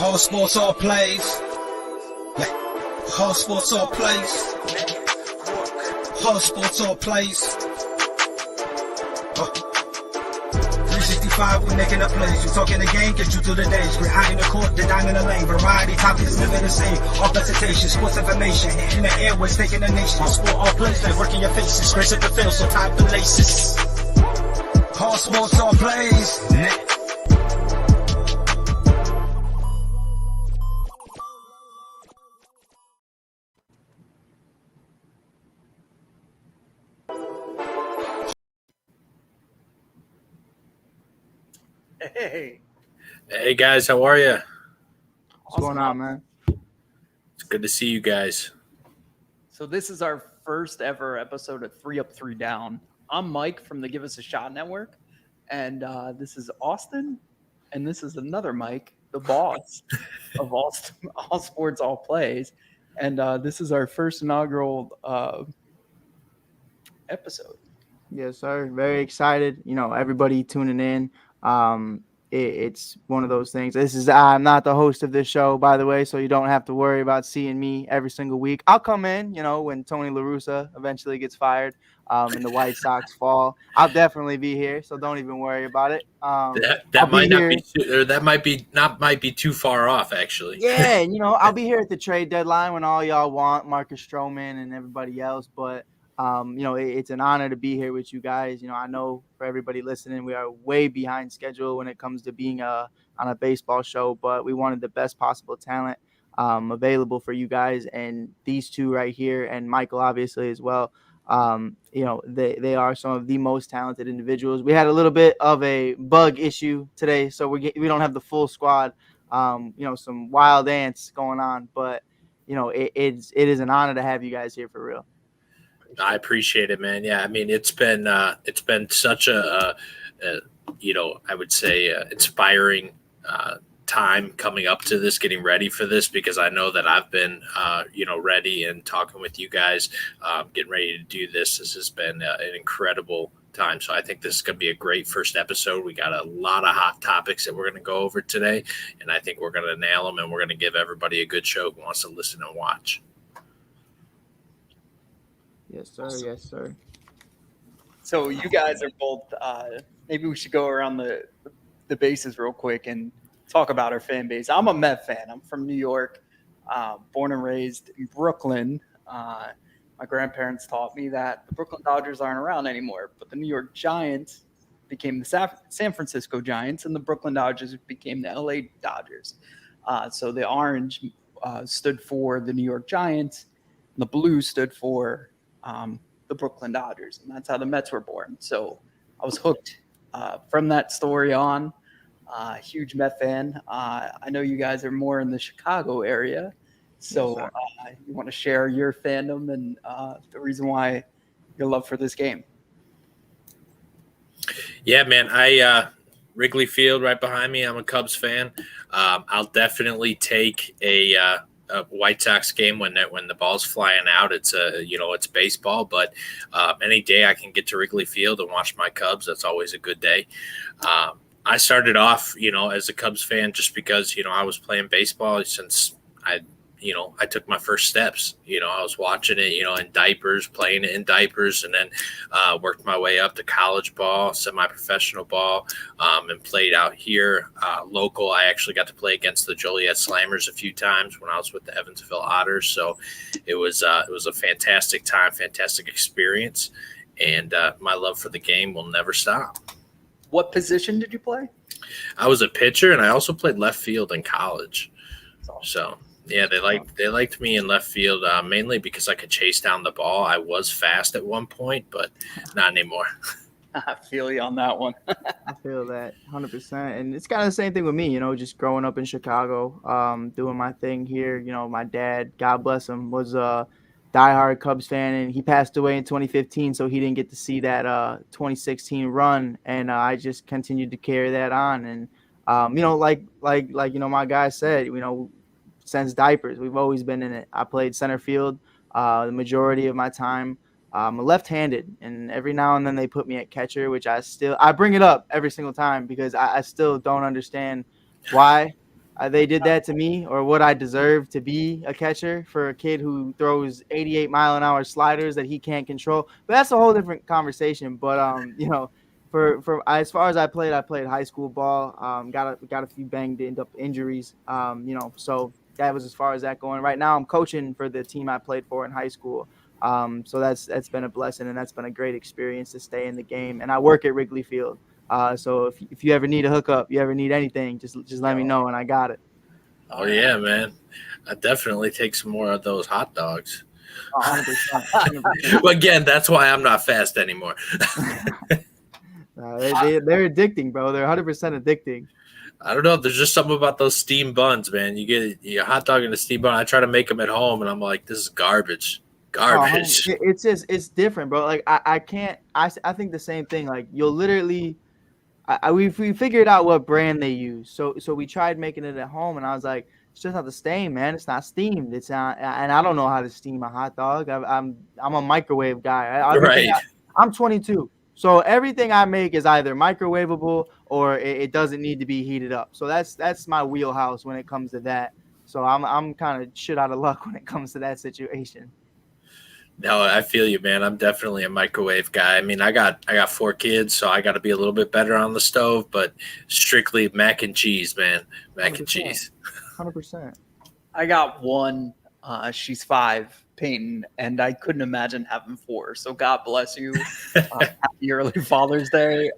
All sports, all plays. All sports, all plays. All sports, all plays. 365, we're making up plays. You talking the game, get you through the days. We're high in the court, the dime in the lane. Variety topics, living the same. All presentation, sports information. In the airways, taking the nation. All sport, all plays. Like working your faces. Grace at the field, so tie the laces. All sports, all plays. Hey guys, how are you? What's going on, man? It's good to see you guys. So this is our first ever episode of 3 Up, 3 Down. I'm Mike from the Give Us a Shot Network, and this is Austin, and this is another Mike, the boss of all sports, all plays, and this is our first inaugural episode. Yes, sir. Very excited. You know, everybody tuning in. It's one of those things. I'm not the host of this show, by the way, so you don't have to worry about seeing me every single week. I'll come in, you know, when Tony LaRussa eventually gets fired and the White Sox fall. I'll definitely be here, so don't even worry about it. That might be too far off, actually. Yeah, you know, I'll be here at the trade deadline when all y'all want Marcus Stroman and everybody else, but you know, it's an honor to be here with you guys. You know, I know for everybody listening, we are way behind schedule when it comes to being on a baseball show, but we wanted the best possible talent available for you guys. And these two right here, and Michael obviously as well, you know, they are some of the most talented individuals. We had a little bit of a bug issue today, so we don't have the full squad. You know, some wild ants going on, but you know, it is an honor to have you guys here for real. I appreciate it, man. Yeah, I mean, it's been such a you know, I would say inspiring time coming up to this, getting ready for this, because I know that I've been you know, ready and talking with you guys, getting ready to do this. This has been an incredible time. So I think this is going to be a great first episode. We got a lot of hot topics that we're going to go over today, and I think we're going to nail them, and we're going to give everybody a good show who wants to listen and watch. Yes, sir. Yes, sir. So you guys are both. Maybe we should go around the bases real quick and talk about our fan base. I'm a Met fan. I'm from New York, born and raised in Brooklyn. My grandparents taught me that the Brooklyn Dodgers aren't around anymore, but the New York Giants became the San Francisco Giants, and the Brooklyn Dodgers became the LA Dodgers. So the orange stood for the New York Giants, and the blue stood for the Brooklyn Dodgers, and that's how the Mets were born. So I was hooked from that story on. Huge Met fan. I know you guys are more in the Chicago area, so yes, you want to share your fandom and the reason why your love for this game. Yeah, man. I Wrigley Field right behind me. I'm a Cubs fan. I'll definitely take a White Sox game when the ball's flying out. It's it's baseball, but any day I can get to Wrigley Field and watch my Cubs, that's always a good day. I started off, you know, as a Cubs fan just because, you know, I was playing baseball since I took my first steps. You know, I was watching it, you know, in diapers, playing it in diapers, and then worked my way up to college ball, semi-professional ball, and played out here local. I actually got to play against the Joliet Slammers a few times when I was with the Evansville Otters. So it was a fantastic time, fantastic experience, and my love for the game will never stop. What position did you play? I was a pitcher, and I also played left field in college. So. Yeah, they liked me in left field mainly because I could chase down the ball. I was fast at one point, but not anymore. I feel you on that one. I feel that 100%. And it's kind of the same thing with me, you know, just growing up in Chicago, doing my thing here. You know, my dad, God bless him, was a diehard Cubs fan, and he passed away in 2015, so he didn't get to see that 2016 run. And I just continued to carry that on. And, you know, like you know, my guy said, you know, since diapers, we've always been in it. I played center field the majority of my time. I'm left-handed, and every now and then they put me at catcher, which I bring it up every single time because I still don't understand why. They did that to me, or what I deserve to be a catcher for a kid who throws 88-mile-an-hour sliders that he can't control. But that's a whole different conversation. But for as far as I played high school ball. Got a few banged up injuries. So that was as far as that going. Right now, I'm coaching for the team I played for in high school. So that's been a blessing, and that's been a great experience to stay in the game. And I work at Wrigley Field. So if you ever need a hookup, you ever need anything, just let me know, and I got it. Oh yeah, man. I definitely take some more of those hot dogs. 100%. Again, that's why I'm not fast anymore. They're addicting, bro. They're 100% addicting. I don't know. There's just something about those steam buns, man. You get your hot dog in a steam bun. I try to make them at home, and I'm like, this is garbage. It's different, bro. Like I can't. I think the same thing. Like you'll literally. We figured out what brand they use. So we tried making it at home, and I was like, it's just not the same, man. It's not steamed. It's not, and I don't know how to steam a hot dog. I'm a microwave guy. Right. I'm 22, so everything I make is either microwavable or it doesn't need to be heated up. So that's my wheelhouse when it comes to that. So I'm kind of shit out of luck when it comes to that situation. No, I feel you, man. I'm definitely a microwave guy. I mean, I got 4 kids, so I got to be a little bit better on the stove, but strictly mac and cheese, man. Mac 100%. And cheese. 100%. I got one. She's 5, Peyton, and I couldn't imagine having 4. So God bless you. Happy early Father's Day.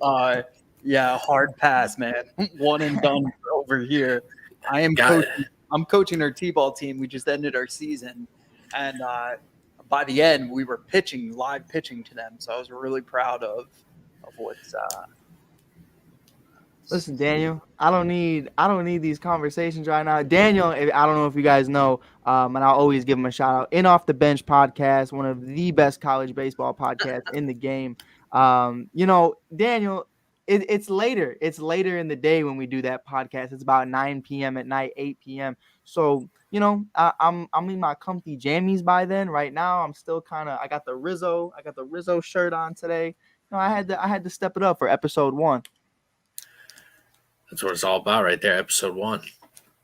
Yeah, hard pass, man. One and done over here. I'm coaching our T-ball team. We just ended our season, and by the end, we were live pitching to them. So I was really proud of what's. Listen, Daniel, I don't need these conversations right now. Daniel, I don't know if you guys know, and I'll always give him a shout out. In Off the Bench podcast, one of the best college baseball podcasts in the game. Daniel, it's later. It's later in the day when we do that podcast. It's about 9 p.m. at night, 8 p.m. So, I'm in my comfy jammies by then. Right now, I'm still I got the Rizzo shirt on today. I had to step it up for episode 1. That's what it's all about right there, episode 1.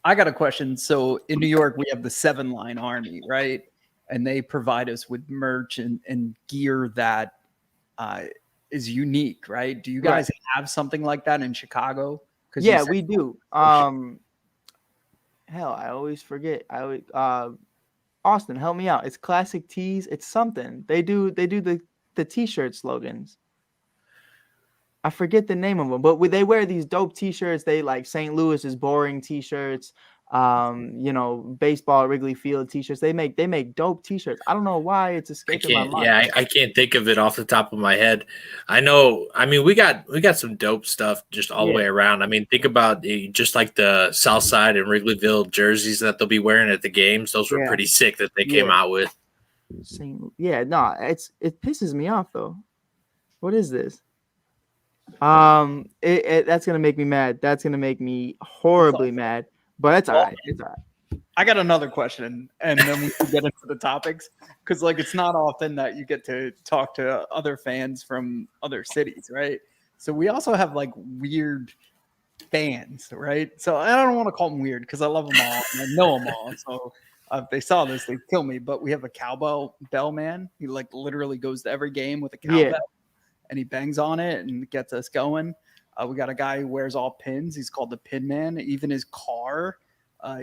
I got a question. So in New York, we have the 7-Line Army, right? And they provide us with merch and gear that is unique, right? Do you guys have something like that in Chicago? Yeah, we do. Hell, I always forget. Austin, help me out. It's Classic Tees. It's something. They do the T-shirt slogans. I forget the name of them, but they wear these dope T-shirts. They like St. Louis is boring T-shirts. Baseball Wrigley Field T-shirts. They make dope T-shirts. I don't know why it's escaping my mind. Yeah, I can't think of it off the top of my head. I know. I mean, we got some dope stuff just all the way around. I mean, think about just like the South Side and Wrigleyville jerseys that they'll be wearing at the games. Those were pretty sick that they came out with. It pisses me off though. What is this? That's gonna make me mad. That's gonna make me horribly mad. But it's all right. It's all right. I got another question, and then we can get into the topics because, it's not often that you get to talk to other fans from other cities, right? So we also have weird fans, right? So I don't want to call them weird because I love them all and I know them all. So if they saw this, they'd kill me. But we have a cowbell man. He literally goes to every game with a cowbell, and he bangs on it and gets us going. We got a guy who wears all pins. He's called the Pin Man. Even his car,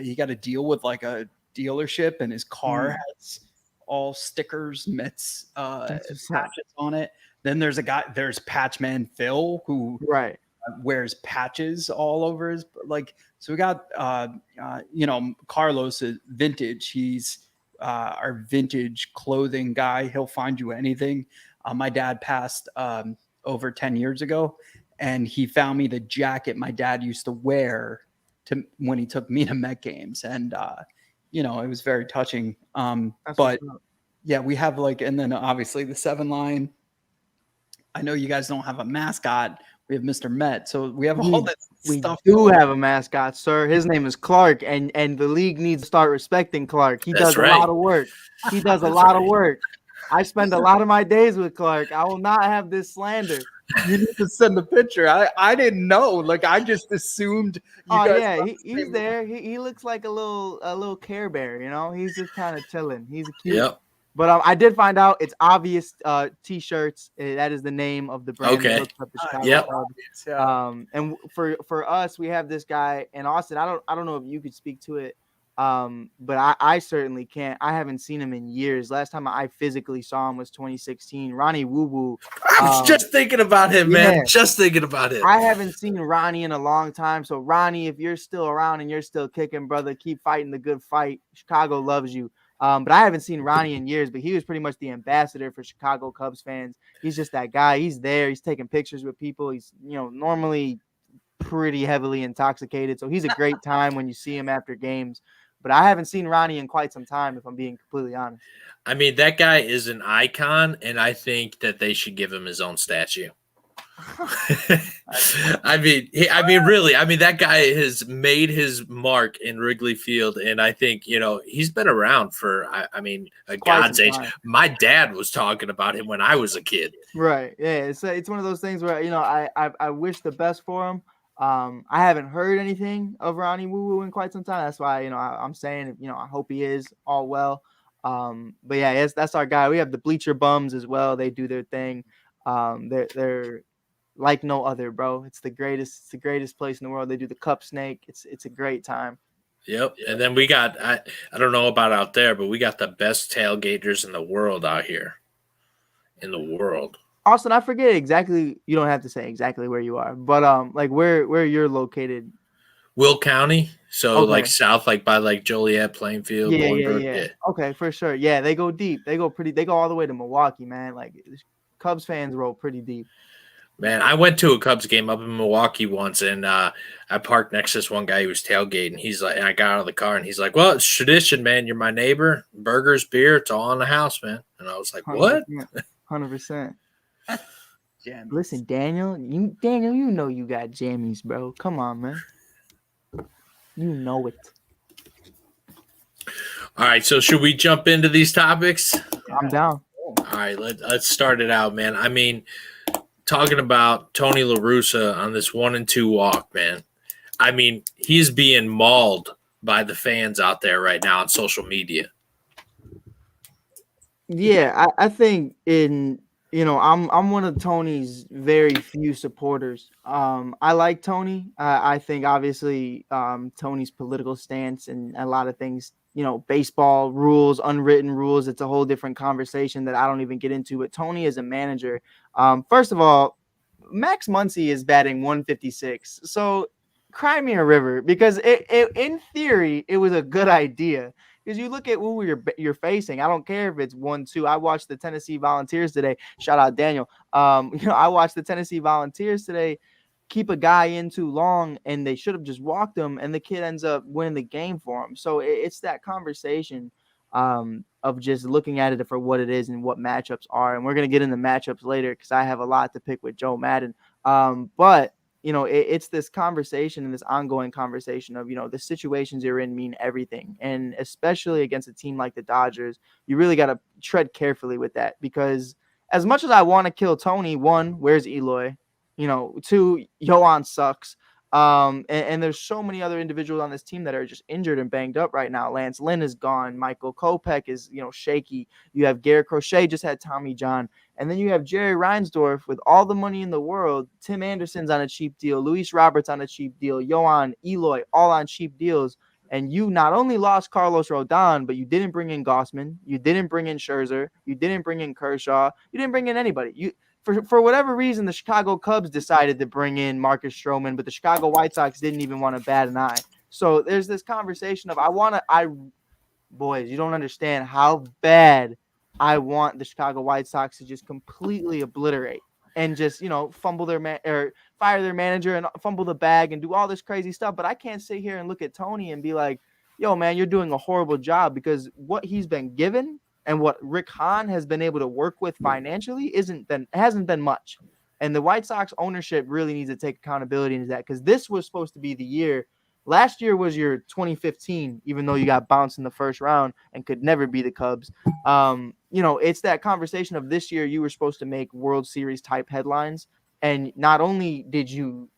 he got a deal with a dealership, and his car has all stickers, mitts, patches on it. Then there's Patchman Phil who wears patches all over his So we got Carlos is vintage. He's our vintage clothing guy. He'll find you anything. My dad passed over 10 years ago. And he found me the jacket my dad used to wear when he took me to Met games. And, it was very touching. But yeah, we have and then obviously the 7-Line. I know you guys don't have a mascot. We have Mr. Met. So we have all this stuff. We do have a mascot, sir. His name is Clark. And the league needs to start respecting Clark. He does a lot of work. He does a lot of work. I spend a lot of my days with Clark. I will not have this slander. You need to send the picture. I didn't know. Like I just assumed you guys. Yeah, he's there. He looks like a little Care Bear. You know, he's just kind of chilling. He's a cute. Yep. But I did find out it's Obvious T-shirts. That is the name of the brand. Okay. That looks like the Chicago Yep. Cubs. Yeah. And for us, we have this guy in Austin. I don't know if you could speak to it. But I certainly can't. I haven't seen him in years. Last time I physically saw him was 2016. Ronnie Woo Woo. I was just thinking about him, man. Just thinking about him. I haven't seen Ronnie in a long time. So Ronnie, if you're still around and you're still kicking, brother, keep fighting the good fight. Chicago loves you. But I haven't seen Ronnie in years, but he was pretty much the ambassador for Chicago Cubs fans. He's just that guy. He's there. He's taking pictures with people. He's, normally pretty heavily intoxicated. So he's a great time when you see him after games. But I haven't seen Ronnie in quite some time, if I'm being completely honest. I mean, that guy is an icon, and I think that they should give him his own statue. I mean, really. I mean, that guy has made his mark in Wrigley Field, and I think he's been around for. A God's age. My dad was talking about him when I was a kid. Right. Yeah. It's one of those things where I wish the best for him. I haven't heard anything of Ronnie Woo Woo in quite some time. That's why I'm saying I hope he is all well. But yeah, that's our guy. We have the Bleacher Bums as well. They do their thing. They're like no other, bro. It's the greatest place in the world. They do the Cup Snake. It's a great time. Yep. And then we got I don't know about out there, but we got the best tailgaters in the world out here. In the world. Austin, I forget exactly. You don't have to say exactly where you are, but like where you're located. Will County, so okay. Like south, like by like Joliet, Plainfield. Yeah. Okay, for sure. Yeah, they go deep. They go all the way to Milwaukee, man. Like Cubs fans roll pretty deep. Man, I went to a Cubs game up in Milwaukee once, and I parked next to this one guy who was tailgating. He's like, and I got out of the car, and he's like, "Well, it's tradition, man. You're my neighbor. Burgers, beer, it's all in the house, man." And I was like, 100%, "What?" 100%. Listen, Daniel, you got jammies, bro. Come on, man. You know it. All right, so should we jump into these topics? I'm down. All right, let's start it out, man. I mean, talking about Tony LaRussa on this 1-2 walk, man. I mean, he's being mauled by the fans out there right now on social media. Yeah, I think I'm one of Tony's very few supporters. I like Tony. I think obviously Tony's political stance and a lot of things, baseball rules, unwritten rules, it's a whole different conversation that I don't even get into. But Tony is a manager. First of all, Max Muncy is batting 156. So cry me a river, because in theory, it was a good idea. Because you look at who you're facing. I don't care if it's 1-2. I watched the Tennessee Volunteers today. Shout out Daniel. I watched the Tennessee Volunteers today keep a guy in too long, and they should have just walked him, and the kid ends up winning the game for him. So it's that conversation of just looking at it for what it is and what matchups are. And we're going to get into matchups later because I have a lot to pick with Joe Maddon. But it's this conversation and this ongoing conversation of, the situations you're in mean everything. And especially against a team like the Dodgers, you really got to tread carefully with that, because as much as I want to kill Tony, one, where's Eloy? Two, Yohan sucks. And there's so many other individuals on this team that are just injured and banged up right now. Lance Lynn is gone. Michael Kopech is, shaky. You have Garrett Crochet just had Tommy John. And then you have Jerry Reinsdorf with all the money in the world. Tim Anderson's on a cheap deal. Luis Roberts on a cheap deal. Yohan, Eloy, all on cheap deals. And you not only lost Carlos Rodon, but you didn't bring in Gossman. You didn't bring in Scherzer. You didn't bring in Kershaw. You didn't bring in anybody. For whatever reason, the Chicago Cubs decided to bring in Marcus Stroman, but the Chicago White Sox didn't even want to bat an eye. So there's this conversation of boys, you don't understand how bad I want the Chicago White Sox to just completely obliterate and just, fumble or fire their manager and fumble the bag and do all this crazy stuff. But I can't sit here and look at Tony and be like, yo, man, you're doing a horrible job, because what he's been given and what Rick Hahn has been able to work with financially hasn't been much. And the White Sox ownership really needs to take accountability into that, because this was supposed to be the year. Last year was your 2015, even though you got bounced in the first round and could never be the Cubs. it's that conversation of this year you were supposed to make World Series type headlines. And not only did you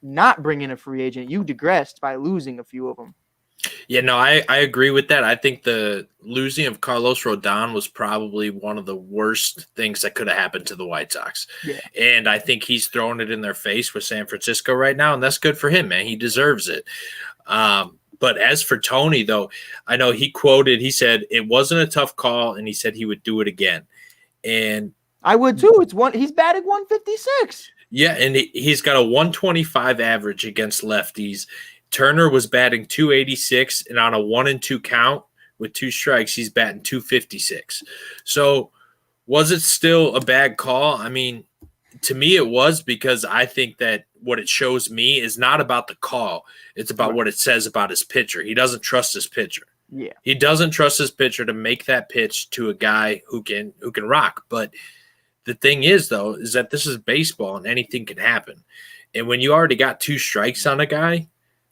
not bring in a free agent, you digressed by losing a few of them. Yeah, no, I agree with that. I think the losing of Carlos Rodon was probably one of the worst things that could have happened to the White Sox. Yeah. And I think he's throwing it in their face with San Francisco right now, and that's good for him, man. He deserves it. But as for Tony, though, I know he said it wasn't a tough call, and he said he would do it again. And I would too. He's batting 156. Yeah, and he's got a 125 average against lefties. Turner was batting 286, and on a 1-2 count with 2 strikes, he's batting 256. So was it still a bad call? I mean, to me it was, because I think that what it shows me is not about the call. It's about what it says about his pitcher. He doesn't trust his pitcher. Yeah. He doesn't trust his pitcher to make that pitch to a guy who can rock. But the thing is, though, is that this is baseball and anything can happen. And when you already got 2 strikes on a guy,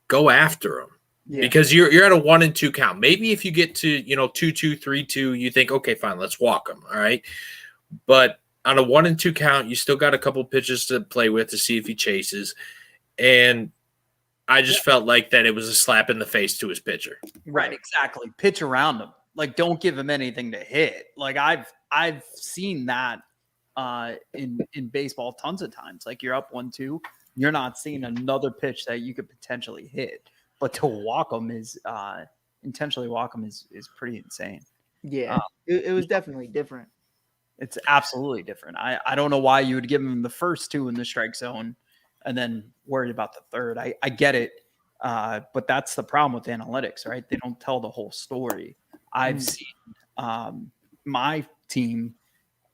go after him. Yeah. Because you're at a 1-2 count. Maybe if you get to 2-2, 3-2, you think, okay, fine, let's walk him. All right. But on a 1-2 count, you still got a couple pitches to play with to see if he chases. And I just felt like that it was a slap in the face to his pitcher. Right, exactly. Pitch around him. Like, don't give him anything to hit. Like, I've seen that in baseball tons of times. Like, you're up 1-2, you're not seeing another pitch that you could potentially hit. But to walk him is intentionally walk him is pretty insane. Yeah, it was definitely different. It's absolutely different. I don't know why you would give him the first 2 in the strike zone and then worry about the third. I get it, but that's the problem with analytics, right? They don't tell the whole story. I've seen my team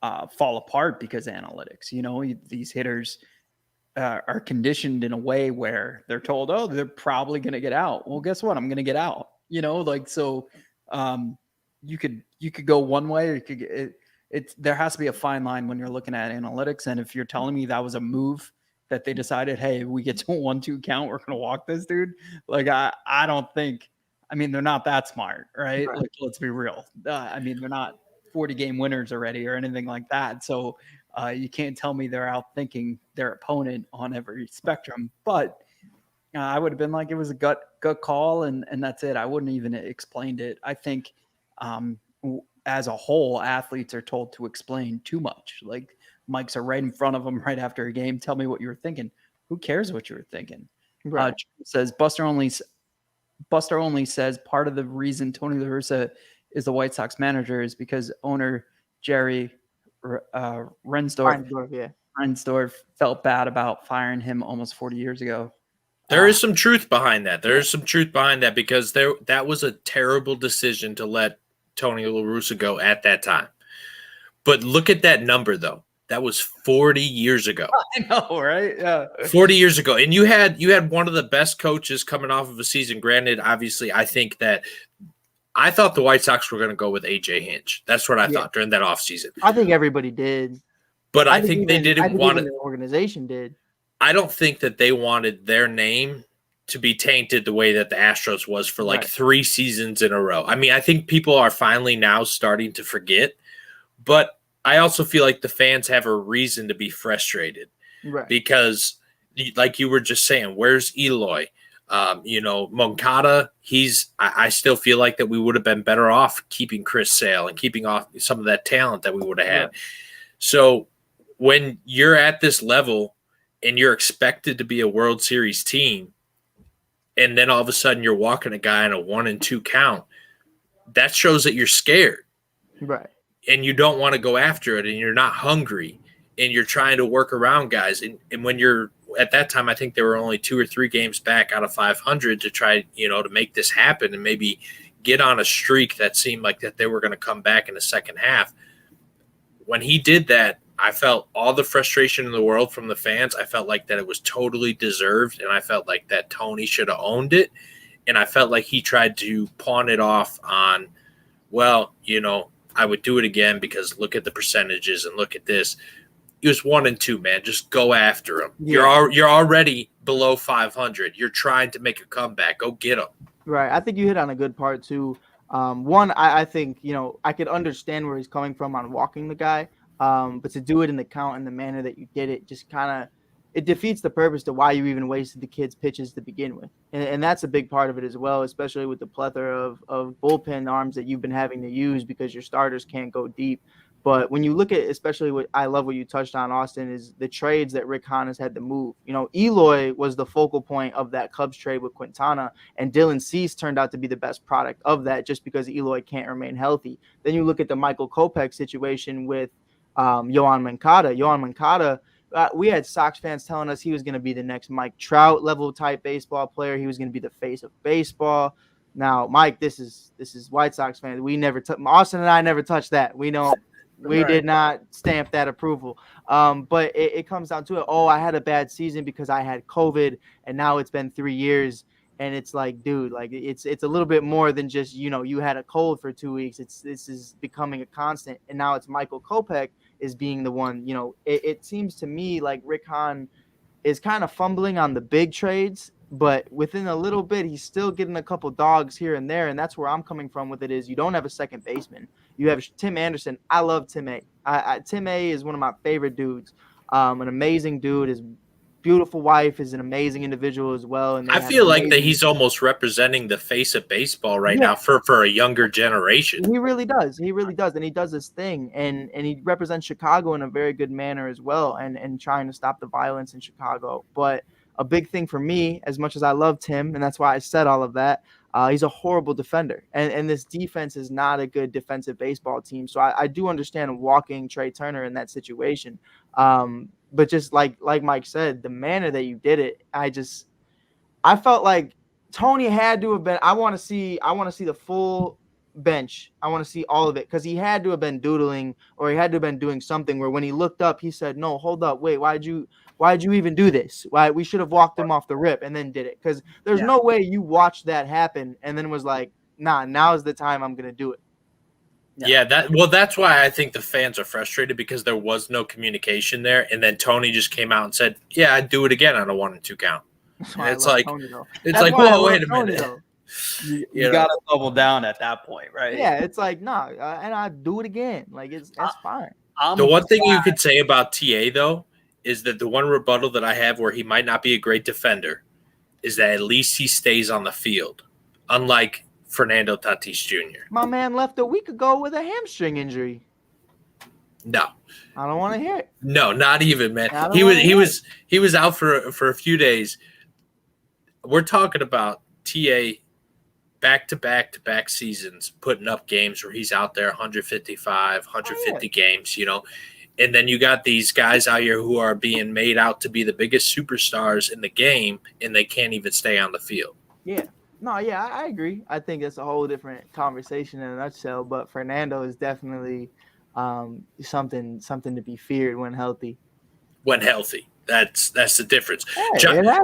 fall apart because of analytics. These hitters are conditioned in a way where they're told, oh, they're probably going to get out. Well, guess what? I'm going to get out. So you could go one way, or you could get it. There has to be a fine line when you're looking at analytics. And if you're telling me that was a move that they decided, hey, we get to a 1-2 count, we're going to walk this dude. Like, I don't think, they're not that smart, right? Like, let's be real. They're not 40-game winners already or anything like that. So you can't tell me they're out thinking their opponent on every spectrum. But I would have been like, it was a gut call, and that's it. I wouldn't even explained it. I think as a whole, athletes are told to explain too much. Like, mics are right in front of them right after a game. Tell me what you were thinking. Who cares what you were thinking? Right. Says Buster only says part of the reason Tony LaRussa is the White Sox manager is because owner Jerry Reinsdorf felt bad about firing him almost 40 years ago. There is some truth behind that. There is some truth behind that, because that was a terrible decision to let Tony LaRussa go at that time. But look at that number, though. That was 40 years ago. I know, right? Yeah. 40 years ago. And you had one of the best coaches coming off of a season. Granted, obviously, I thought the White Sox were going to go with A.J. Hinch. That's what I thought during that offseason. I think everybody did. But I think they didn't want it. The organization did. I don't think that they wanted their name to be tainted the way that the Astros was for 3 seasons in a row. I think people are finally now starting to forget. But I also feel like the fans have a reason to be frustrated. Right. Because, like you were just saying, where's Eloy? Moncada, I still feel like that we would have been better off keeping Chris Sale and keeping off some of that talent that we would have had. Right. So when you're at this level and you're expected to be a World Series team, and then all of a sudden you're walking a guy in a 1-2 count, that shows that you're scared. Right. And you don't want to go after it, and you're not hungry, and you're trying to work around guys. And when you're at that time, I think there were only 2 or 3 games back out of 500 to try, to make this happen and maybe get on a streak that seemed like that they were going to come back in the second half. When he did that, I felt all the frustration in the world from the fans. I felt like that it was totally deserved, and I felt like that Tony should have owned it. And I felt like he tried to pawn it off on, I would do it again because look at the percentages and look at this. It was 1-2, man. Just go after him. Yeah. You're already below 500. You're trying to make a comeback. Go get him. Right. I think you hit on a good part too. One, I think, I could understand where he's coming from on walking the guy, but to do it in the count and the manner that you did it just kind of it defeats the purpose to why you even wasted the kid's pitches to begin with. And that's a big part of it as well, especially with the plethora of bullpen arms that you've been having to use because your starters can't go deep. But when you look at, especially what I love what you touched on, Austin, is the trades that Rick Hahn has had to move. Eloy was the focal point of that Cubs trade with Quintana, and Dylan Cease turned out to be the best product of that just because Eloy can't remain healthy. Then you look at the Michael Kopech situation with Yohan Moncada. Yohan Moncada, we had Sox fans telling us he was going to be the next Mike Trout level type baseball player. He was going to be the face of baseball. Now, Mike, this is White Sox fans. We never Austin and I never touched that. We did not stamp that approval. But it comes down to it. Oh, I had a bad season because I had COVID, and now it's been 3 years. And it's like, dude, like it's a little bit more than just, you had a cold for 2 weeks. This is becoming a constant. And now it's Michael Kopech is being the one, it seems to me like Rick Hahn is kind of fumbling on the big trades, but within a little bit, he's still getting a couple dogs here and there. And that's where I'm coming from with it is you don't have a second baseman. You have Tim Anderson. I love Tim A. Tim A is one of my favorite dudes. An amazing dude. His beautiful wife is an amazing individual as well. And I feel like that he's almost representing the face of baseball right now for a younger generation. He really does. And he does his thing. And he represents Chicago in a very good manner as well and trying to stop the violence in Chicago. But a big thing for me, as much as I loved him, and that's why I said all of that, he's a horrible defender. And this defense is not a good defensive baseball team. So I do understand walking Trey Turner in that situation. But just like Mike said, the manner that you did it, I felt like Tony had to have been. I want to see the full bench. I want to see all of it because he had to have been doodling or he had to have been doing something where when he looked up, he said, "No, hold up, wait, why'd you even do this? Why we should have walked him off the rip and then did it because there's no way you watched that happen and then was like, nah, now's the time I'm gonna do it." Yeah, that's why I think the fans are frustrated because there was no communication there, and then Tony just came out and said, "Yeah, I'd do it again on a 1-2 count." It's like, whoa, wait a minute. You got to double down at that point, right? Yeah, it's like, no, and I do it again. Like that's fine. The one thing you could say about TA though is that the one rebuttal that I have where he might not be a great defender is that at least he stays on the field, unlike Fernando Tatis Jr. My man left a week ago with a hamstring injury. No, I don't want to hear it. No, not even, man. He was out for a few days. We're talking about TA back-to-back seasons putting up games where he's out there 155, 150 games, and then you got these guys out here who are being made out to be the biggest superstars in the game, and they can't even stay on the field. Yeah. No, yeah, I agree. I think it's a whole different conversation in a nutshell, but Fernando is definitely something to be feared when healthy. When healthy. That's the difference. Hey,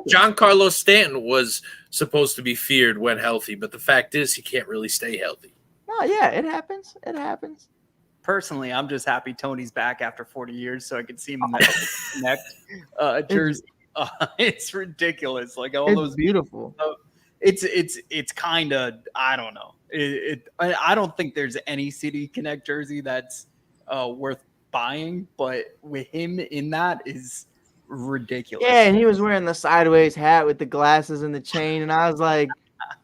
John Carlos Stanton was supposed to be feared when healthy, but the fact is he can't really stay healthy. No, yeah, it happens. It happens. Personally, I'm just happy Tony's back after 40 years so I can see him in that connect jersey. It's ridiculous. Like all those beautiful. It's kind of, I don't know. I don't think there's any City Connect jersey that's worth buying, but with him in that is ridiculous. Yeah, and he was wearing the sideways hat with the glasses and the chain, and I was like,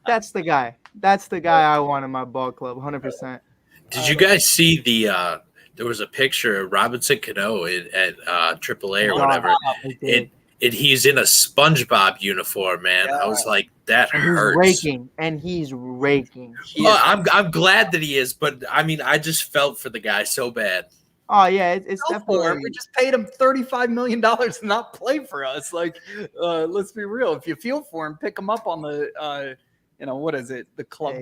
that's the guy. That's the guy I want in my ball club, 100%. Did you guys see there was a picture of Robinson Cano at AAA or whatever. He's in a SpongeBob uniform, man. Yeah. I was like, that hurts. He's raking. I'm glad that he is, but I mean, I just felt for the guy so bad. Oh yeah, it's definitely. We just paid him $35 million to not play for us. Like, let's be real. If you feel for him, pick him up on the, what is it? The club,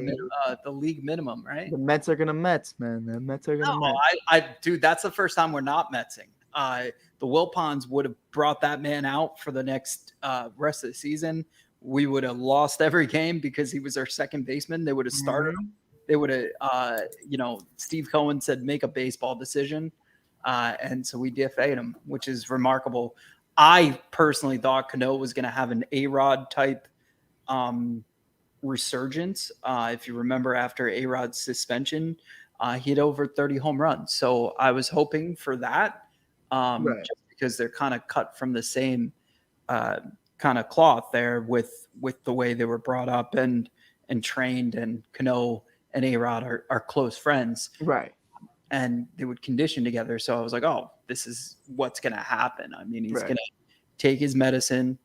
the league minimum, right? The Mets are gonna Mets, man. The Mets are gonna Mets. Dude, that's the first time we're not Metsing. The Wilpons would have brought that man out for the next rest of the season. We would have lost every game because he was our second baseman. They would have started him. They would have, Steve Cohen said, make a baseball decision. And so we DFA'd him, which is remarkable. I personally thought Cano was going to have an A-Rod type resurgence. If you remember, after A-Rod's suspension, he had over 30 home runs. So I was hoping for that, just because they're kind of cut from the same kind of cloth there with the way they were brought up and trained, and Cano and A-Rod are close friends. Right. And they would condition together. So I was like, oh, this is what's going to happen. I mean, he's going to take his medicine,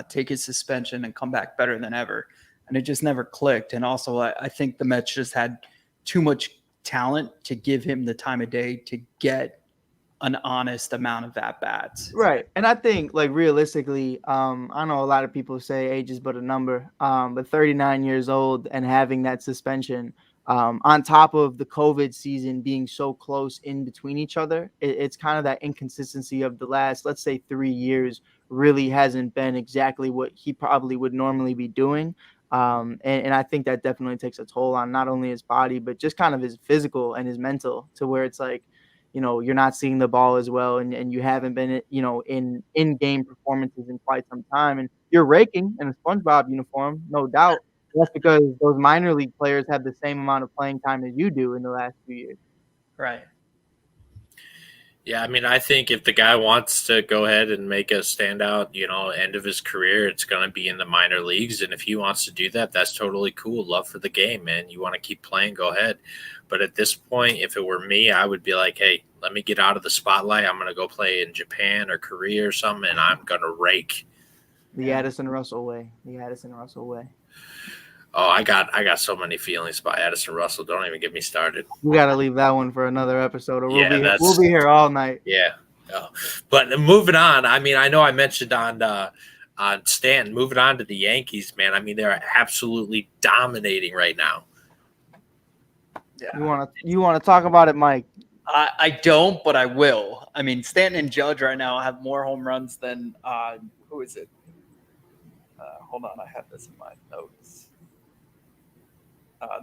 take his suspension, and come back better than ever. And it just never clicked. And also, I think the Mets just had too much talent to give him the time of day to get an honest amount of at-bats. Right. And I think, like, realistically, I know a lot of people say age is but a number, but 39 years old and having that suspension, on top of the COVID season being so close in between each other, it's kind of that inconsistency of the last, let's say, 3 years really hasn't been exactly what he probably would normally be doing. And I think that definitely takes a toll on not only his body, but just kind of his physical and his mental, to where it's like, you know, you're not seeing the ball as well, and you haven't been, you know, in game performances in quite some time, and you're raking in a SpongeBob uniform, no doubt. That's because those minor league players have the same amount of playing time as you do in the last few years. Right. Yeah, I mean, I think if the guy wants to go ahead and make a standout, you know, end of his career, it's going to be in the minor leagues. And if he wants to do that, that's totally cool. Love for the game, man. You want to keep playing, go ahead. But at this point, if it were me, I would be like, hey, let me get out of the spotlight. I'm going to go play in Japan or Korea or something, and I'm going to rake. The Addison Russell way. The Addison Russell way. Oh, I got so many feelings about Addison Russell. Don't even get me started. We got to leave that one for another episode, or we'll be here all night. Yeah. Oh. But moving on, I mean, I know I mentioned on Stanton, moving on to the Yankees, man. I mean, they're absolutely dominating right now. Yeah. You want to talk about it, Mike? I don't, but I will. I mean, Stanton and Judge right now have more home runs than who is it? Hold on, I have this in my notes.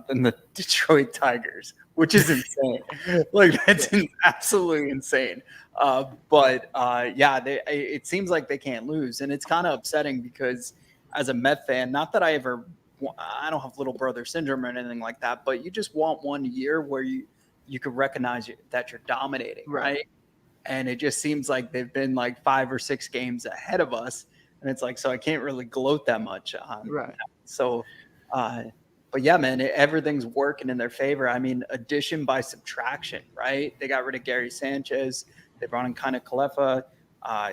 Than the Detroit Tigers, which is insane. Like, that's absolutely insane. But it seems like they can't lose, and it's kind of upsetting because, as a Met fan, not that I don't have little brother syndrome or anything like that, but you just want one year where you could recognize that you're dominating, right? And it just seems like they've been like 5 or 6 games ahead of us, and it's like, so I can't really gloat that much on that. So, but yeah, man, everything's working in their favor. I mean, addition by subtraction, right? They got rid of Gary Sanchez. They brought in kind of Kalefa.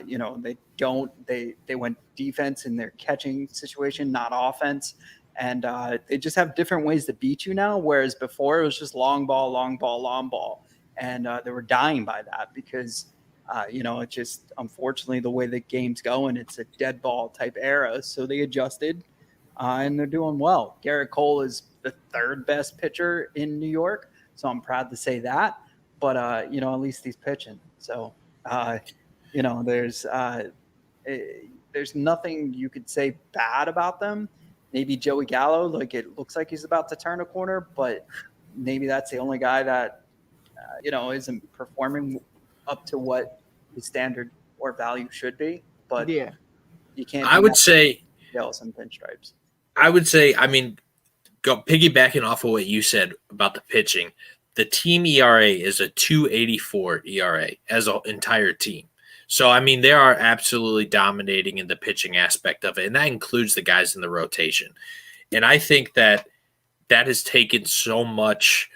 They went defense in their catching situation, not offense. And they just have different ways to beat you now. Whereas before it was just long ball, long ball, long ball. And they were dying by that because, it just, unfortunately, the way the game's going, it's a dead ball type era. So they adjusted. And they're doing well. Garrett Cole is the 3rd best pitcher in New York, so I'm proud to say that. But at least he's pitching. So there's nothing you could say bad about them. Maybe Joey Gallo, like, it looks like he's about to turn a corner, but maybe that's the only guy that isn't performing up to what his standard or value should be. But yeah, you can't. I would say yells and pinstripes. I would say, I mean, piggybacking off of what you said about the pitching, the team ERA is a 2.84 ERA as an entire team. So, I mean, they are absolutely dominating in the pitching aspect of it, and that includes the guys in the rotation. And I think that has taken so much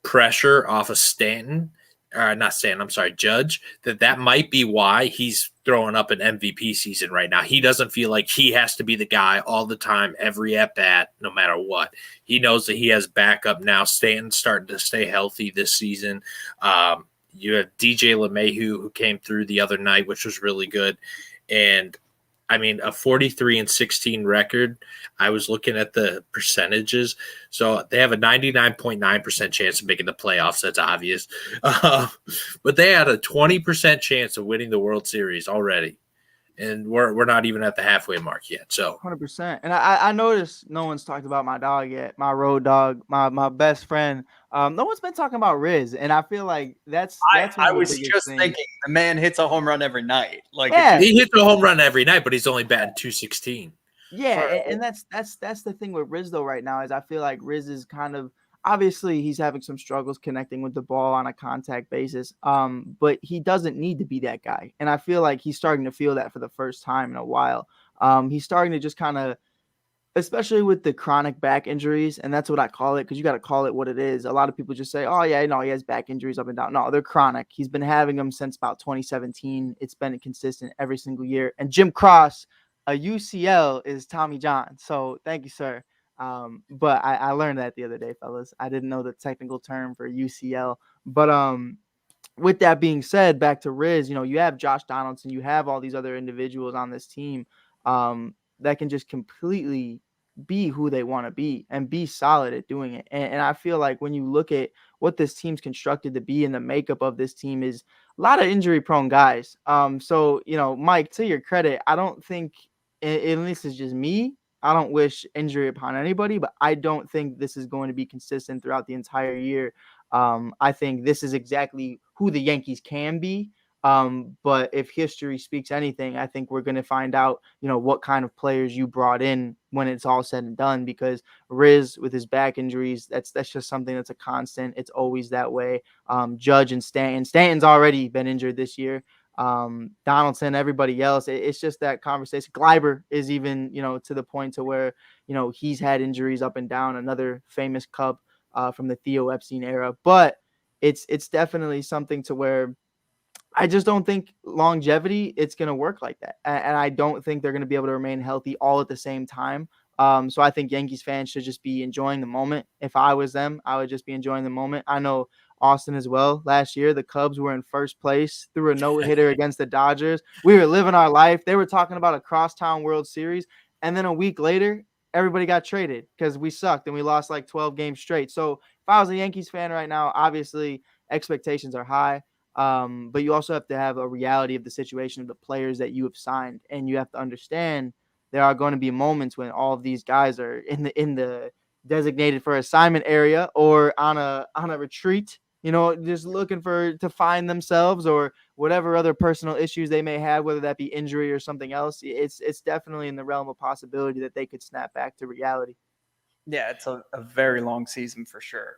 pressure off of Judge, that might be why he's throwing up an MVP season right now. He doesn't feel like he has to be the guy all the time, every at-bat, no matter what. He knows that he has backup now. Stanton's starting to stay healthy this season. You have DJ LeMahieu, who came through the other night, which was really good. And, I mean, a 43-16 record. I was looking at the percentages. So they have a 99.9% chance of making the playoffs. That's obvious. But they had a 20% chance of winning the World Series already. And we're not even at the halfway mark yet. So 100%. And I noticed no one's talked about my dog yet, my road dog, my best friend. No one's been talking about Riz, and I feel like that's I was just thinking the man hits a home run every night. Like, he hits a home run every night, but he's only batting 216. Yeah, For and that's the thing with Rizzo right now is I feel like Riz is kind of obviously he's having some struggles connecting with the ball on a contact basis. But he doesn't need to be that guy, and I feel like he's starting to feel that for the first time in a while. He's starting to just kind of especially with the chronic back injuries, and that's what I call it because you got to call it what it is. A lot of people just say, "Oh yeah, no, he has back injuries up and down." No, they're chronic. He's been having them since about 2017. It's been consistent every single year. And Jim Cross, a UCL is Tommy John. So thank you, sir. But I learned that the other day, fellas. I didn't know the technical term for UCL. But with that being said, back to Riz, you have Josh Donaldson, you have all these other individuals on this team that can just completely be who they want to be and be solid at doing it. And I feel like when you look at what this team's constructed to be and the makeup of this team is a lot of injury prone guys. So, Mike, to your credit, I don't think, and this is just me, I don't wish injury upon anybody, but I don't think this is going to be consistent throughout the entire year. I think this is exactly who the Yankees can be. But if history speaks anything, I think we're going to find out, what kind of players you brought in when it's all said and done. Because Riz with his back injuries, that's just something that's a constant. It's always that way. Judge and Stanton's already been injured this year. Donaldson, everybody else, it's just that conversation. Gleiber is even, to the point to where, he's had injuries up and down. Another famous Cub from the Theo Epstein era, but it's definitely something to where I just don't think longevity it's going to work like that, and I don't think they're going to be able to remain healthy all at the same time. So I think Yankees fans should just be enjoying the moment. If I was them, I would just be enjoying the moment. I know Austin as well. Last year, the Cubs were in first place through a no-hitter against the Dodgers. We were living our life. They were talking about a crosstown World Series, and then a week later, everybody got traded because we sucked and we lost like 12 games straight. So if I was a Yankees fan right now, obviously expectations are high. But you also have to have a reality of the situation of the players that you have signed, and you have to understand there are going to be moments when all of these guys are in the designated for assignment area or on a retreat, just looking to find themselves or whatever other personal issues they may have, whether that be injury or something else. It's definitely in the realm of possibility that they could snap back to reality. Yeah, it's a very long season for sure.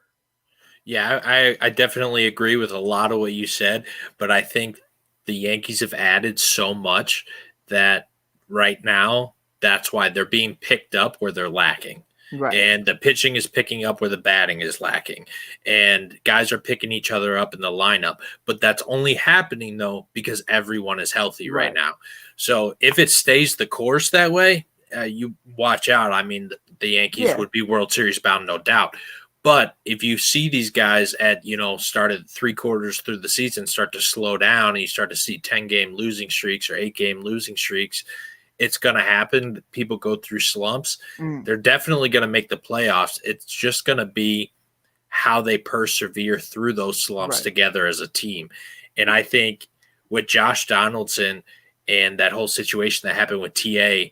Yeah, I definitely agree with a lot of what you said, but I think the Yankees have added so much that right now that's why they're being picked up where they're lacking. Right. And the pitching is picking up where the batting is lacking. And guys are picking each other up in the lineup. But that's only happening, though, because everyone is healthy right now. So if it stays the course that way, you watch out. I mean, the Yankees would be World Series bound, no doubt. But if you see these guys started 3 quarters through the season start to slow down and you start to see 10-game losing streaks or 8-game losing streaks, it's going to happen. People go through slumps. They're definitely going to make the playoffs. It's just going to be how they persevere through those slumps together as a team. And I think with Josh Donaldson and that whole situation that happened with TA,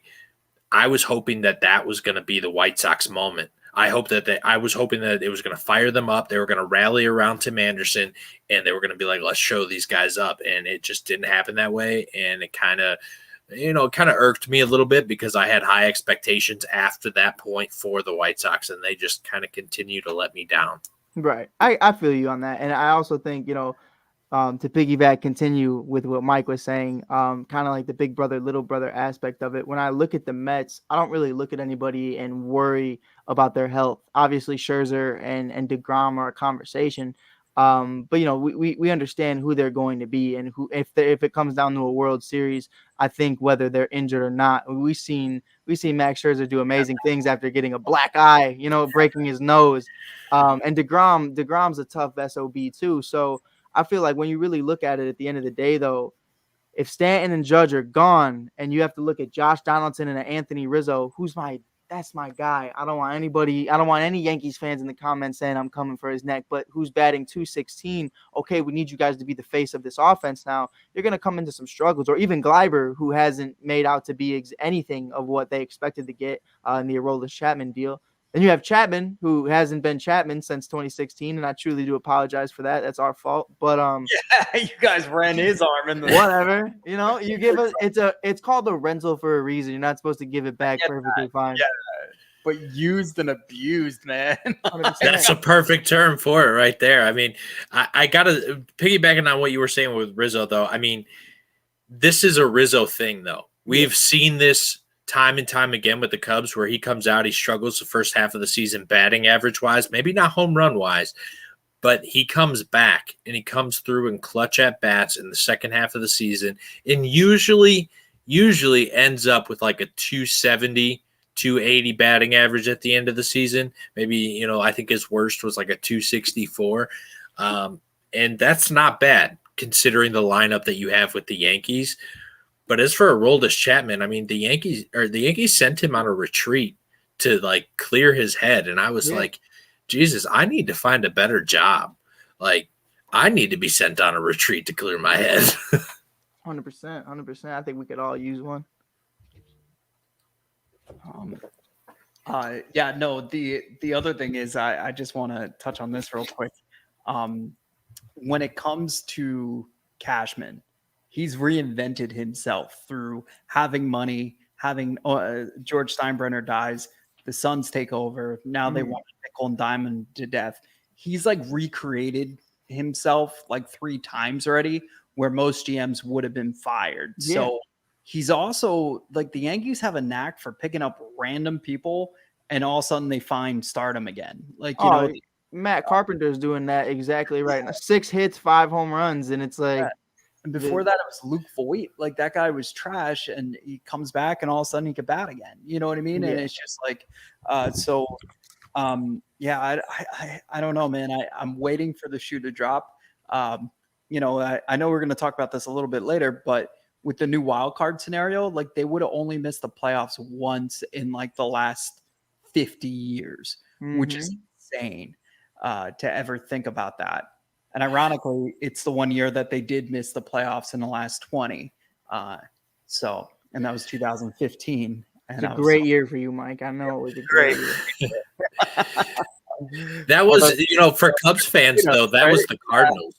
I was hoping that was going to be the White Sox moment. I was hoping that it was going to fire them up. They were going to rally around Tim Anderson, and they were going to be like, let's show these guys up. And it just didn't happen that way. And it kind of irked me a little bit because I had high expectations after that point for the White Sox, and they just kind of continue to let me down. Right. I feel you on that. And I also think, to continue with what Mike was saying, kind of like the big brother, little brother aspect of it. When I look at the Mets, I don't really look at anybody and worry about their health. Obviously, Scherzer and DeGrom are a conversation. But we understand who they're going to be and who, if it comes down to a World Series, I think whether they're injured or not, we've seen Max Scherzer do amazing things after getting a black eye, breaking his nose. And DeGrom's a tough SOB too. So I feel like when you really look at it at the end of the day, though, if Stanton and Judge are gone and you have to look at Josh Donaldson and Anthony Rizzo, that's my guy. I don't want any Yankees fans in the comments saying I'm coming for his neck, but who's batting 216? Okay, we need you guys to be the face of this offense now. You're going to come into some struggles. Or even Gleiber, who hasn't made out to be anything of what they expected to get in the Aroldis Chapman deal. And you have Chapman, who hasn't been Chapman since 2016, and I truly do apologize for that. That's our fault. But yeah, you guys ran his arm in the whatever. You give us it's called a rental for a reason. You're not supposed to give it back perfectly fine. Yeah. But used and abused, man. 100%. That's a perfect term for it right there. I mean, I got to piggybacking on what you were saying with Rizzo, though. I mean, this is a Rizzo thing, though. We've seen this time and time again with the Cubs where he comes out, he struggles the first half of the season batting average-wise, maybe not home run-wise, but he comes back and he comes through and clutch at bats in the second half of the season and usually ends up with like a 270 280 batting average at the end of the season. Maybe, I think his worst was like a 264. And that's not bad considering the lineup that you have with the Yankees. But as for Aroldis Chapman, I mean, the Yankees sent him on a retreat to like clear his head. And I was like, Jesus, I need to find a better job. Like, I need to be sent on a retreat to clear my head. 100%. I think we could all use one. The other thing is I just want to touch on this real quick. When it comes to Cashman, he's reinvented himself through having money, having George Steinbrenner dies, the Suns take over. Now they want nickel and diamond to death. He's like recreated himself like 3 times already, where most GMs would have been fired. Yeah. So he's also like, the Yankees have a knack for picking up random people and all of a sudden they find stardom again. Like, Matt Carpenter's doing that exactly right now. 6 hits, 5 home runs. And it's like, and before that, it was Luke Voigt. Like, that guy was trash and he comes back and all of a sudden he could bat again. You know what I mean? Yeah. And it's just like, I don't know, man. I'm waiting for the shoe to drop. I know we're going to talk about this a little bit later, but with the new wild card scenario, like, they would have only missed the playoffs once in like the last 50 years, which is insane to ever think about that. And ironically, it's the one year that they did miss the playoffs in the last 20. And that was 2015. And it's a great year for you, Mike. I know it was a great year. That was, for Cubs fans, though, that was the Cardinals.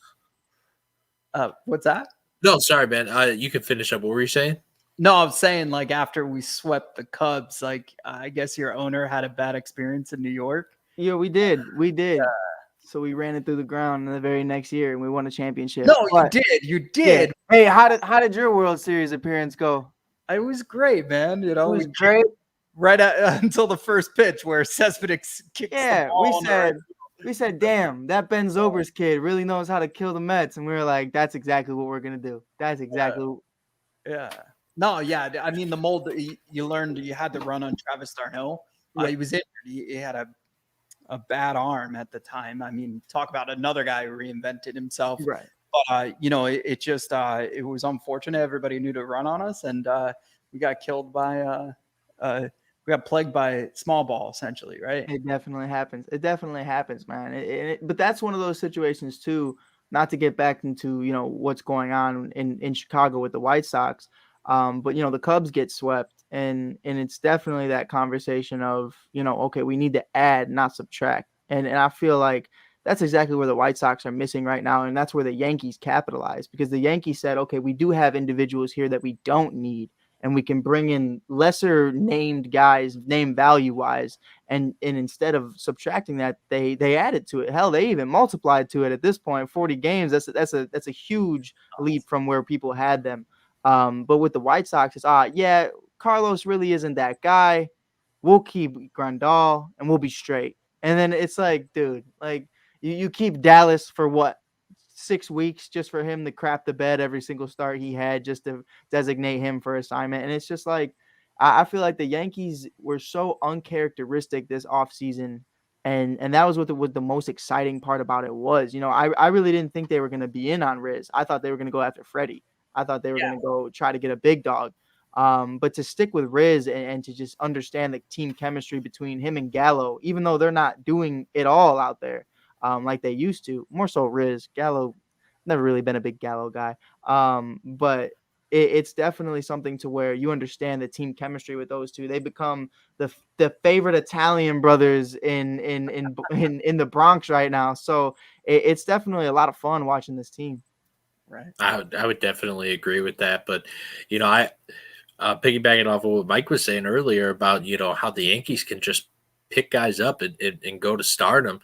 What's that? No, sorry, man. You can finish up. What were you saying? No, I'm saying, like, after we swept the Cubs, like, I guess your owner had a bad experience in New York. Yeah, we did. So we ran it through the ground in the very next year, and we won a championship. No, you did. Yeah. Hey, how did your World Series appearance go? It was great, man. It was great. Right until the first pitch where Cespedes kicks the ball. We said, damn, that Ben Zobrist kid really knows how to kill the Mets. And we were like, that's exactly what we're going to do. That's exactly Yeah. No, yeah. I mean, the mold, you learned you had to run on Travis Darno. He was injured. He had a bad arm at the time. I mean, talk about another guy who reinvented himself. Right. But, it was unfortunate. Everybody knew to run on us. And we got killed by we got plagued by small ball, essentially, right? It definitely happens, man. But that's one of those situations, too, not to get back into, what's going on in Chicago with the White Sox. But, the Cubs get swept. And it's definitely that conversation of, okay, we need to add, not subtract. And I feel like that's exactly where the White Sox are missing right now. And that's where the Yankees capitalize, because the Yankees said, okay, we do have individuals here that we don't need. And we can bring in lesser named guys, name value wise, and instead of subtracting that, they added to it. Hell, they even multiplied to it at this point. 40 games. That's a huge leap from where people had them. But with the White Sox, it's Carlos really isn't that guy. We'll keep Grandal and we'll be straight. And then it's like, dude, like you keep Dallas for what? 6 weeks just for him to crap the bed every single start he had, just to designate him for assignment. And it's just like, I feel like the Yankees were so uncharacteristic this offseason. And that was what the most exciting part about it was. I really didn't think they were going to be in on Riz. I thought they were going to go after Freddie. I thought they were going to go try to get a big dog. But to stick with Riz and to just understand the team chemistry between him and Gallo, even though they're not doing it all out there, like they used to, more so Riz. Gallo, never really been a big Gallo guy. But it's definitely something to where you understand the team chemistry with those two. They become the favorite Italian brothers in the Bronx right now. So it's definitely a lot of fun watching this team. Right. I would definitely agree with that. But, I piggybacking off of what Mike was saying earlier about, how the Yankees can just pick guys up and go to stardom.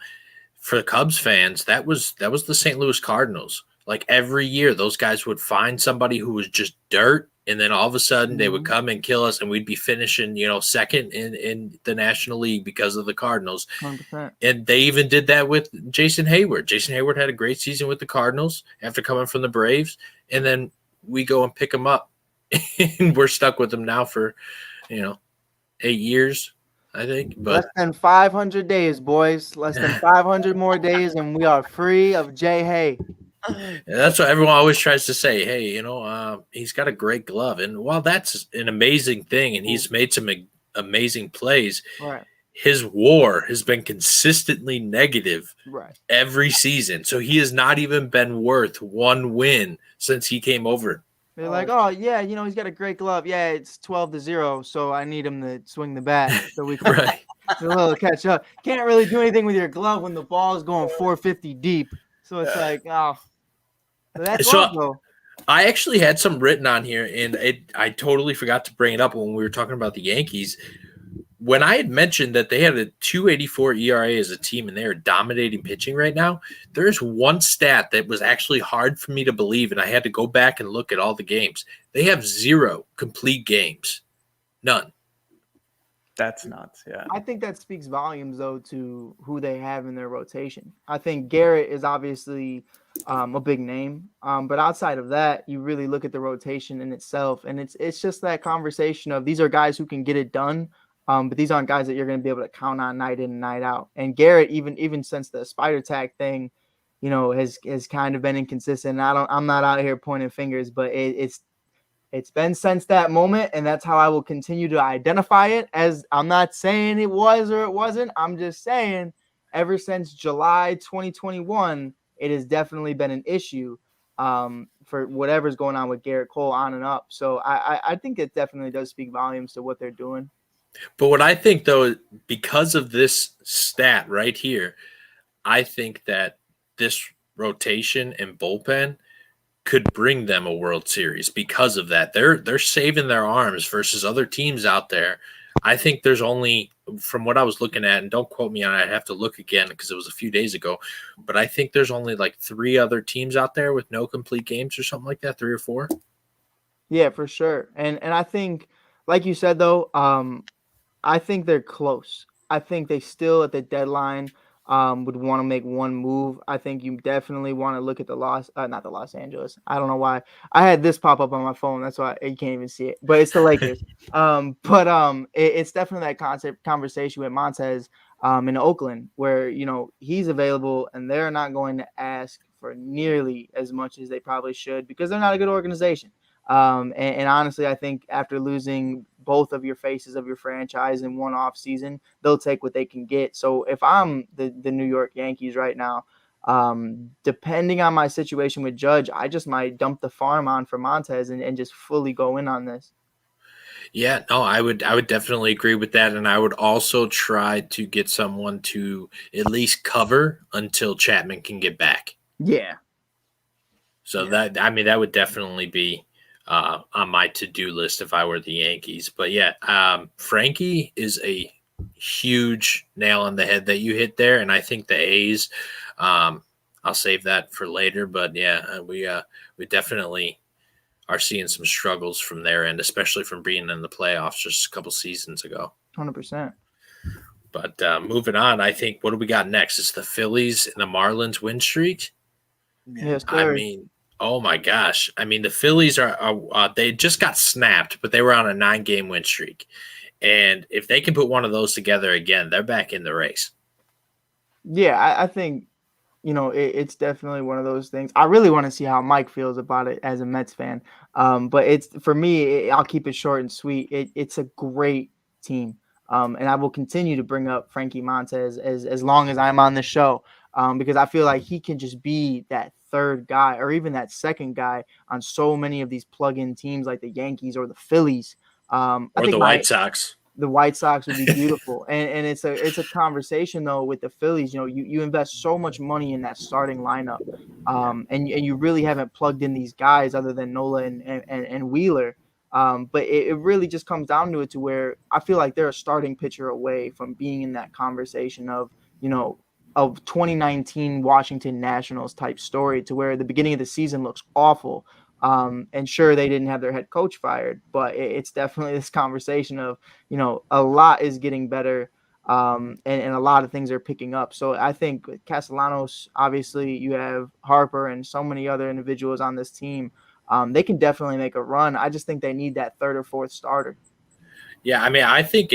For the Cubs fans, that was the St. Louis Cardinals. Like every year, those guys would find somebody who was just dirt, and then all of a sudden they would come and kill us, and we'd be finishing, second in the National League because of the Cardinals. 100%. And they even did that with Jason Hayward. Jason Hayward had a great season with the Cardinals after coming from the Braves, and then we go and pick him up, and we're stuck with him now for, 8 years. I think, but less than 500 days, boys. Less than 500 more days, and we are free of Jay Hay. That's what everyone always tries to say. Hey, he's got a great glove, and while that's an amazing thing, and he's made some amazing plays, right, his WAR has been consistently negative every season. So he has not even been worth one win since he came over. They're like, oh yeah, he's got a great glove. Yeah, it's 12-0, so I need him to swing the bat so we can a little catch up. Can't really do anything with your glove when the ball is going 450 deep. So it's like, oh, that's though. I actually had some written on here, and I totally forgot to bring it up when we were talking about the Yankees. When I had mentioned that they had a 2.84 ERA as a team and they are dominating pitching right now, there's one stat that was actually hard for me to believe, and I had to go back and look at all the games. They have 0 complete games. None. That's nuts, yeah. I think that speaks volumes, though, to who they have in their rotation. I think Garrett is obviously a big name, but outside of that, you really look at the rotation in itself, and it's just that conversation of these are guys who can get it done. But these aren't guys that you're going to be able to count on night in and night out. And Garrett, even since the spider tag thing, has kind of been inconsistent. I'm not out here pointing fingers, but it's been since that moment, and that's how I will continue to identify it. As I'm not saying it was or it wasn't. I'm just saying ever since July 2021, it has definitely been an issue for whatever's going on with Garrett Cole on and up. So I think it definitely does speak volumes to what they're doing. But what I think, though, because of this stat right here, I think that this rotation and bullpen could bring them a World Series because of that. They're saving their arms versus other teams out there. I think there's only, from what I was looking at, and don't quote me on it, I have to look again because it was a few days ago, but I think there's only like 3 other teams out there with no complete games or something like that, 3 or 4. Yeah, for sure. And I think, like you said, though, I think they're close. I think they still at the deadline would want to make one move. I think you definitely want to look at not the Los Angeles. I don't know why I had this pop up on my phone. That's why you can't even see it, but it's the Lakers. It's definitely that conversation with Montez in Oakland where, he's available and they're not going to ask for nearly as much as they probably should because they're not a good organization. And honestly, I think after losing both of your faces of your franchise in one off season, they'll take what they can get. So if I'm the New York Yankees right now, depending on my situation with Judge, I just might dump the farm on for Montez and just fully go in on this. Yeah, no, I would definitely agree with that. And I would also try to get someone to at least cover until Chapman can get back. Yeah. So that would definitely be on my to-do list if I were the Yankees. But yeah, Frankie is a huge nail on the head that you hit there. And I think the A's, I'll save that for later. But yeah, we definitely are seeing some struggles from their end, especially from being in the playoffs just a couple seasons ago. 100%. But moving on, I think what do we got next? It's the Phillies and the Marlins win streak. Yes, sir. I mean, oh my gosh. I mean, the Phillies are they just got snapped, but they were on a 9-game win streak. And if they can put one of those together again, they're back in the race. Yeah, I think, it's definitely one of those things. I really want to see how Mike feels about it as a Mets fan. But it's for me, I'll keep it short and sweet. It's a great team. And I will continue to bring up Frankie Montez as long as I'm on the show because I feel like he can just be that third guy or even that second guy on so many of these plug-in teams like the Yankees or the Phillies. I Or think the White Sox. the White Sox would be beautiful. And it's a conversation though with the Phillies. You invest so much money in that starting lineup. And you really haven't plugged in these guys other than Nola and Wheeler. But it really just comes down to it to where I feel like they're a starting pitcher away from being in that conversation of 2019 Washington Nationals type story, to where the beginning of the season looks awful. And sure, they didn't have their head coach fired, but it's definitely this conversation of, a lot is getting better. And a lot of things are picking up. So I think with Castellanos, obviously you have Harper and so many other individuals on this team. They can definitely make a run. I just think they need that third or fourth starter. Yeah, I mean, I think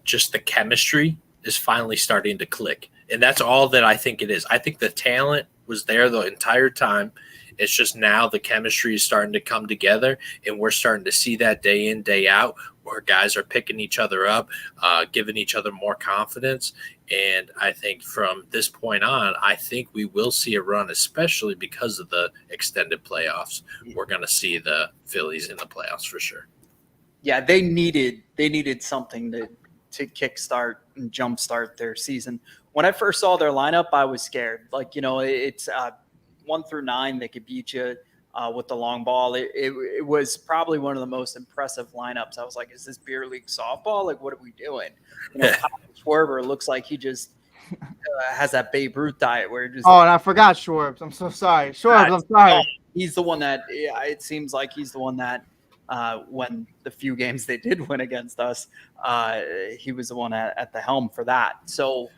just the chemistry is finally starting to click. And that's all that I think it is. I think the talent was there the entire time. It's just now the chemistry is starting to come together, and we're starting to see that day in, day out, where guys are picking each other up, giving each other more confidence. And I think from this point on, I think we will see a run, especially because of the extended playoffs. We're going to see the Phillies in the playoffs for sure. Yeah, they needed something to kickstart and jumpstart their season. When I first saw their lineup, I was scared. It's 1 through 9, they could beat you with the long ball. It was probably one of the most impressive lineups. I was like, is this beer league softball? Like, what are we doing? Schwarber looks like he just has that Babe Ruth diet where just. Oh, and I forgot Schwarber. I'm so sorry. Schwarber, I'm sorry. He's the one that it seems like he's the one that when the few games they did win against us, he was the one at the helm for that. So.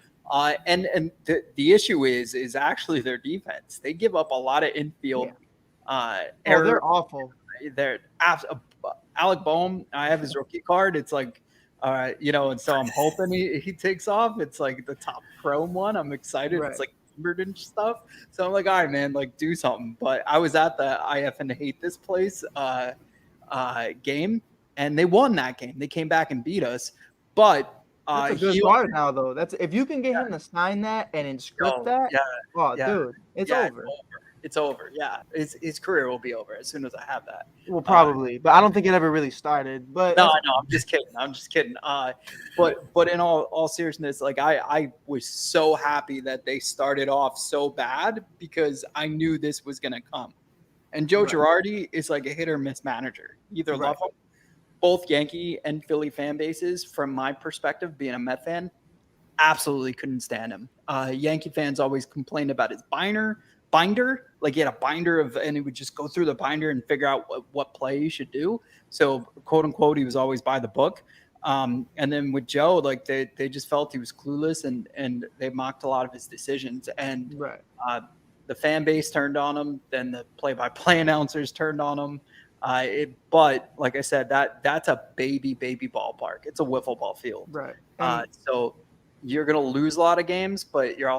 And the issue is actually their defense. They give up a lot of infield errors. They're awful. They're Alec Boehm. I have his rookie card. It's like, and so I'm hoping he takes off. It's like the top chrome one. I'm excited. Right. It's like and stuff. So I'm like, all right, man, like do something. But I was at the IF and Hate This Place game, and they won that game. They came back and beat us, but. That's a good part now, though. That's if you can get him to sign that and inscript that. Dude, it's over. It's over. Yeah, his career will be over as soon as I have that. Well, probably, but I don't think it ever really started. But no, I'm just kidding. But in all seriousness, like I was so happy that they started off so bad because I knew this was gonna come. And Joe Girardi is like a hit or miss manager. Either love him. Both Yankee and Philly fan bases, from my perspective, being a Met fan, absolutely couldn't stand him. Yankee fans always complained about his binder. Like he had a binder and he would just go through the binder and figure out what play he should do. So, quote unquote, he was always by the book. And then with Joe, like they just felt he was clueless and they mocked a lot of his decisions. And the fan base turned on him. Then the play-by-play announcers turned on him. But like I said, that's a baby ballpark. It's a wiffle ball field. Right. So you're going to lose a lot of games, but you're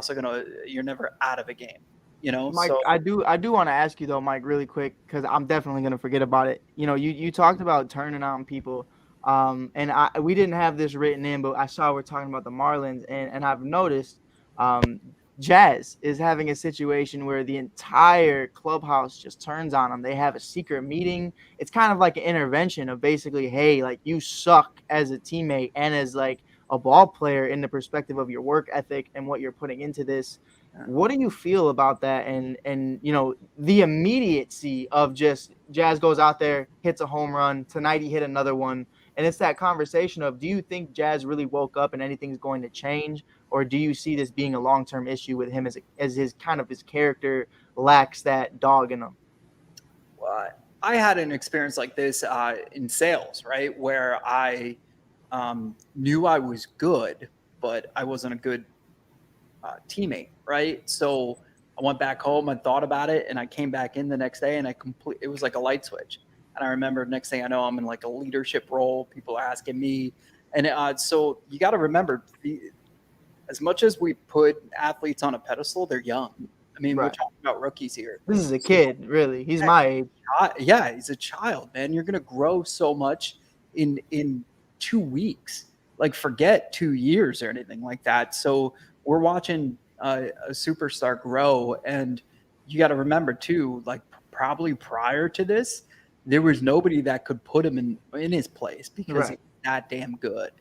never out of a game, Mike, so, I do want to ask you though, Mike, really quick, cause I'm definitely going to forget about it. You talked about turning on people. And we didn't have this written in, but I saw we're talking about the Marlins and I've noticed, Jazz is having a situation where the entire clubhouse just turns on them. They have a secret meeting. It's kind of like an intervention of basically, hey, like you suck as a teammate and as like a ball player in the perspective of your work ethic and what you're putting into this. What do you feel about that? And the immediacy of just Jazz goes out there, hits a home run. Tonight he hit another one. And it's that conversation of, do you think Jazz really woke up and anything's going to change? Or do you see this being a long-term issue with him as his character lacks that dog in him? Well, I had an experience like this in sales, right? Where I knew I was good, but I wasn't a good teammate, right? So I went back home and thought about it, and I came back in the next day, and it was like a light switch. And I remember next thing I know, I'm in like a leadership role. People are asking me. And so you got to remember, as much as we put athletes on a pedestal, they're young. I mean, we're talking about rookies here. This is a kid, really. He's my age. Yeah, he's a child, man. You're going to grow so much in 2 weeks. Like, forget 2 years or anything like that. So we're watching a superstar grow, and you got to remember too, like probably prior to this, there was nobody that could put him in his place because he's that damn good,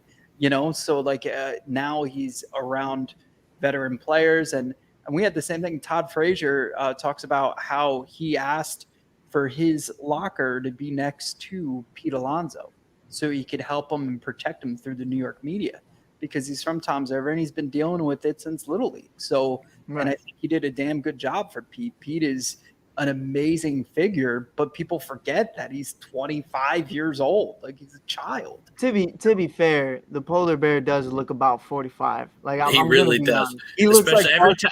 So like now he's around veteran players, and we had the same thing. Todd Frazier talks about how he asked for his locker to be next to Pete Alonso so he could help him and protect him through the New York media, because he's from Tom's River and he's been dealing with it since Little League. So, and I think he did a damn good job for Pete. Pete is an amazing figure, but people forget that he's 25 years old. Like, he's a child. To be fair, the polar bear does look about 45. Like, he really does. Honest. He looks like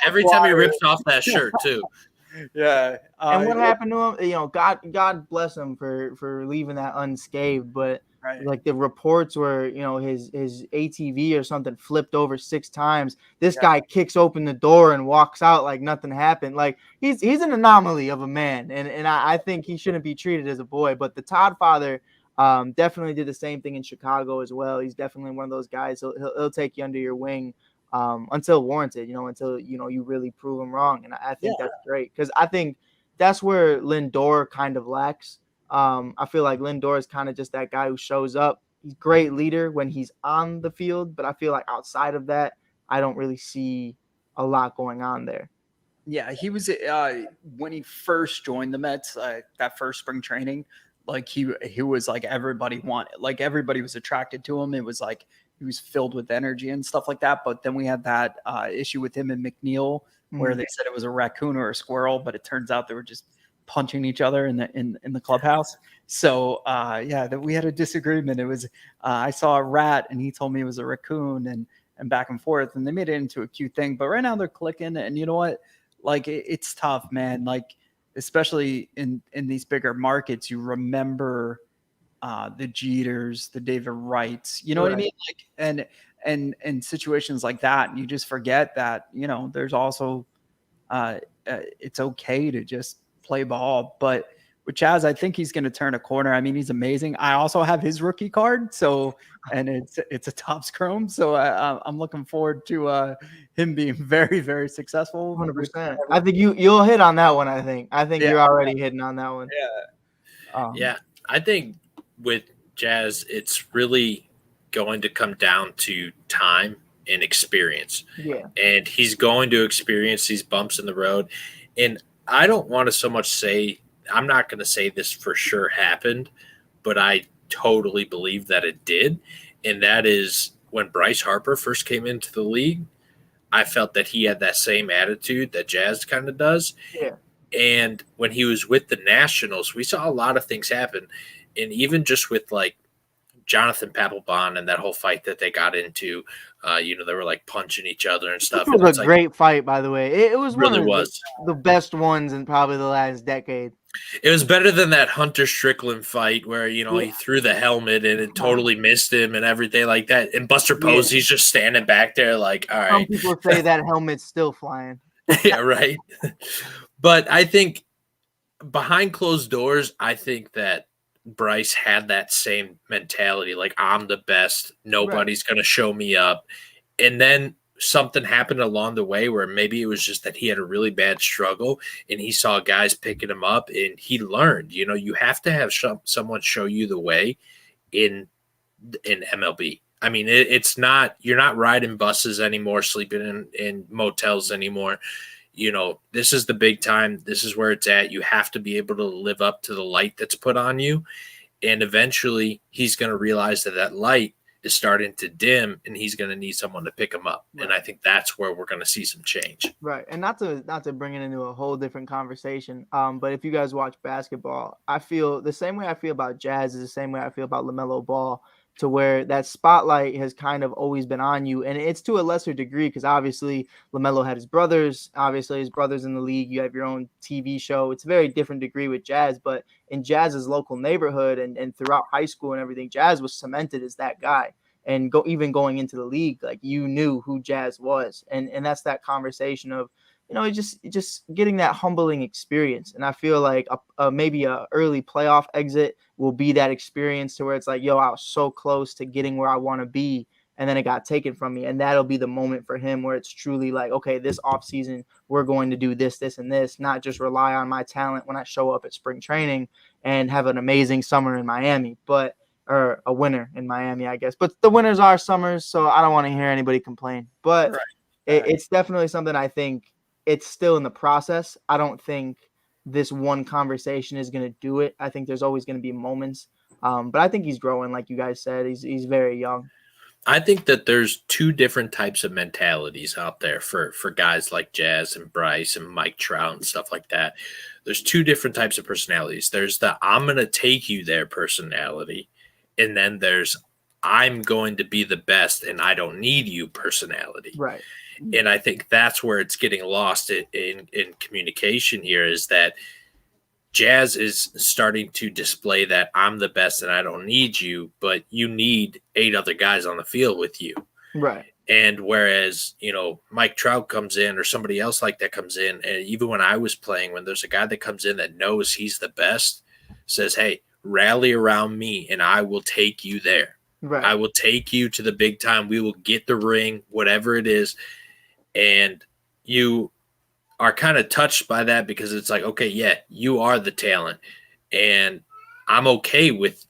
every time he rips off that shirt too. Yeah. And what happened to him? God bless him for leaving that unscathed. But like the reports were, his ATV or something flipped over 6 times. This guy kicks open the door and walks out like nothing happened. Like he's an anomaly of a man, and I think he shouldn't be treated as a boy. But the Todd father definitely did the same thing in Chicago as well. He's definitely one of those guys. He'll take you under your wing. Until warranted, until you really prove him wrong, and I think that's great, because I think that's where Lindor kind of lacks. I feel like Lindor is kind of just that guy who shows up. He's a great leader when he's on the field, but I feel like outside of that, I don't really see a lot going on there. Yeah, he was when he first joined the Mets, that first spring training, like he was like everybody wanted, like everybody was attracted to him. It was like he was filled with energy and stuff like that. But then we had that issue with him and McNeil, where they said it was a raccoon or a squirrel, but it turns out they were just punching each other in the clubhouse. So that we had a disagreement. It was I saw a rat and he told me it was a raccoon, and back and forth, and they made it into a cute thing. But right now they're clicking, and you know what? Like it's tough, man. Like especially in these bigger markets, you remember the Jeters, the David Wrights, you know what I mean? Like, and situations like that, and you just forget that, there's also, it's okay to just play ball. But with Chaz, I think he's going to turn a corner. I mean, he's amazing. I also have his rookie card, and it's a Topps Chrome, so I'm looking forward to him being very, very successful. 100%. I think you'll hit on that one. I think you're already hitting on that one. Yeah, I think with Jazz, it's really going to come down to time and experience. Yeah. And he's going to experience these bumps in the road. And I don't want to so much say, I'm not going to say this for sure happened, but I totally believe that it did. And that is when Bryce Harper first came into the league, I felt that he had that same attitude that Jazz kind of does. Yeah. And when he was with the Nationals, we saw a lot of things happen. And even just with like Jonathan Papelbon and that whole fight that they got into, they were like punching each other and stuff. It was a great fight, by the way. It was really one of the best ones in probably the last decade. It was better than that Hunter Strickland fight where, he threw the helmet and it totally missed him and everything like that. And Buster Posey's just standing back there like, all right. Some people say that helmet's still flying. Yeah, right. But I think behind closed doors, I think that Bryce had that same mentality, like I'm the best, nobody's going to show me up. And then something happened along the way where maybe it was just that he had a really bad struggle and he saw guys picking him up and he learned, you have to have someone show you the way in MLB. I mean, it's not, you're not riding buses anymore, sleeping in motels anymore. This is the big time. This is where it's at. You have to be able to live up to the light that's put on you. And eventually he's going to realize that light is starting to dim and he's going to need someone to pick him up. Right. And I think that's where we're going to see some change. Right. And not to bring it into a whole different conversation. But if you guys watch basketball, I feel the same way I feel about Jazz is the same way I feel about LaMelo Ball, to where that spotlight has kind of always been on you. And it's to a lesser degree because obviously LaMelo had his brothers. Obviously his brothers in the league. You have your own TV show. It's a very different degree with Jazz. But in Jazz's local neighborhood and throughout high school and everything, Jazz was cemented as that guy. And even going into the league, like you knew who Jazz was. And that's that conversation of, just getting that humbling experience. And I feel like maybe a early playoff exit will be that experience to where it's like, yo, I was so close to getting where I want to be. and then it got taken from me. And that'll be the moment for him where it's truly like, okay, this offseason, we're going to do this, this, and this, not just rely on my talent when I show up at spring training and have an amazing summer in Miami, or a winter in Miami, I guess. But the winters are summers, so I don't want to hear anybody complain. But it's definitely something I think it's still in the process. I don't think this one conversation is going to do it. I think there's always going to be moments. But I think he's growing, like you guys said. He's very young. I think that there's two different types of mentalities out there for guys like Jazz and Bryce and Mike Trout and stuff like that. There's two different types of personalities. There's the I'm going to take you there personality, and then there's I'm going to be the best and I don't need you personality. Right. And I think that's where it's getting lost in communication here, is that Jazz is starting to display that I'm the best and I don't need you, but you need 8 other guys on the field with you. Right. And whereas, Mike Trout comes in or somebody else like that comes in, and even when I was playing, when there's a guy that comes in that knows he's the best, says, hey, rally around me and I will take you there. Right. I will take you to the big time. We will get the ring, whatever it is. And you are kind of touched by that because it's like, okay, yeah, you are the talent. And I'm okay with,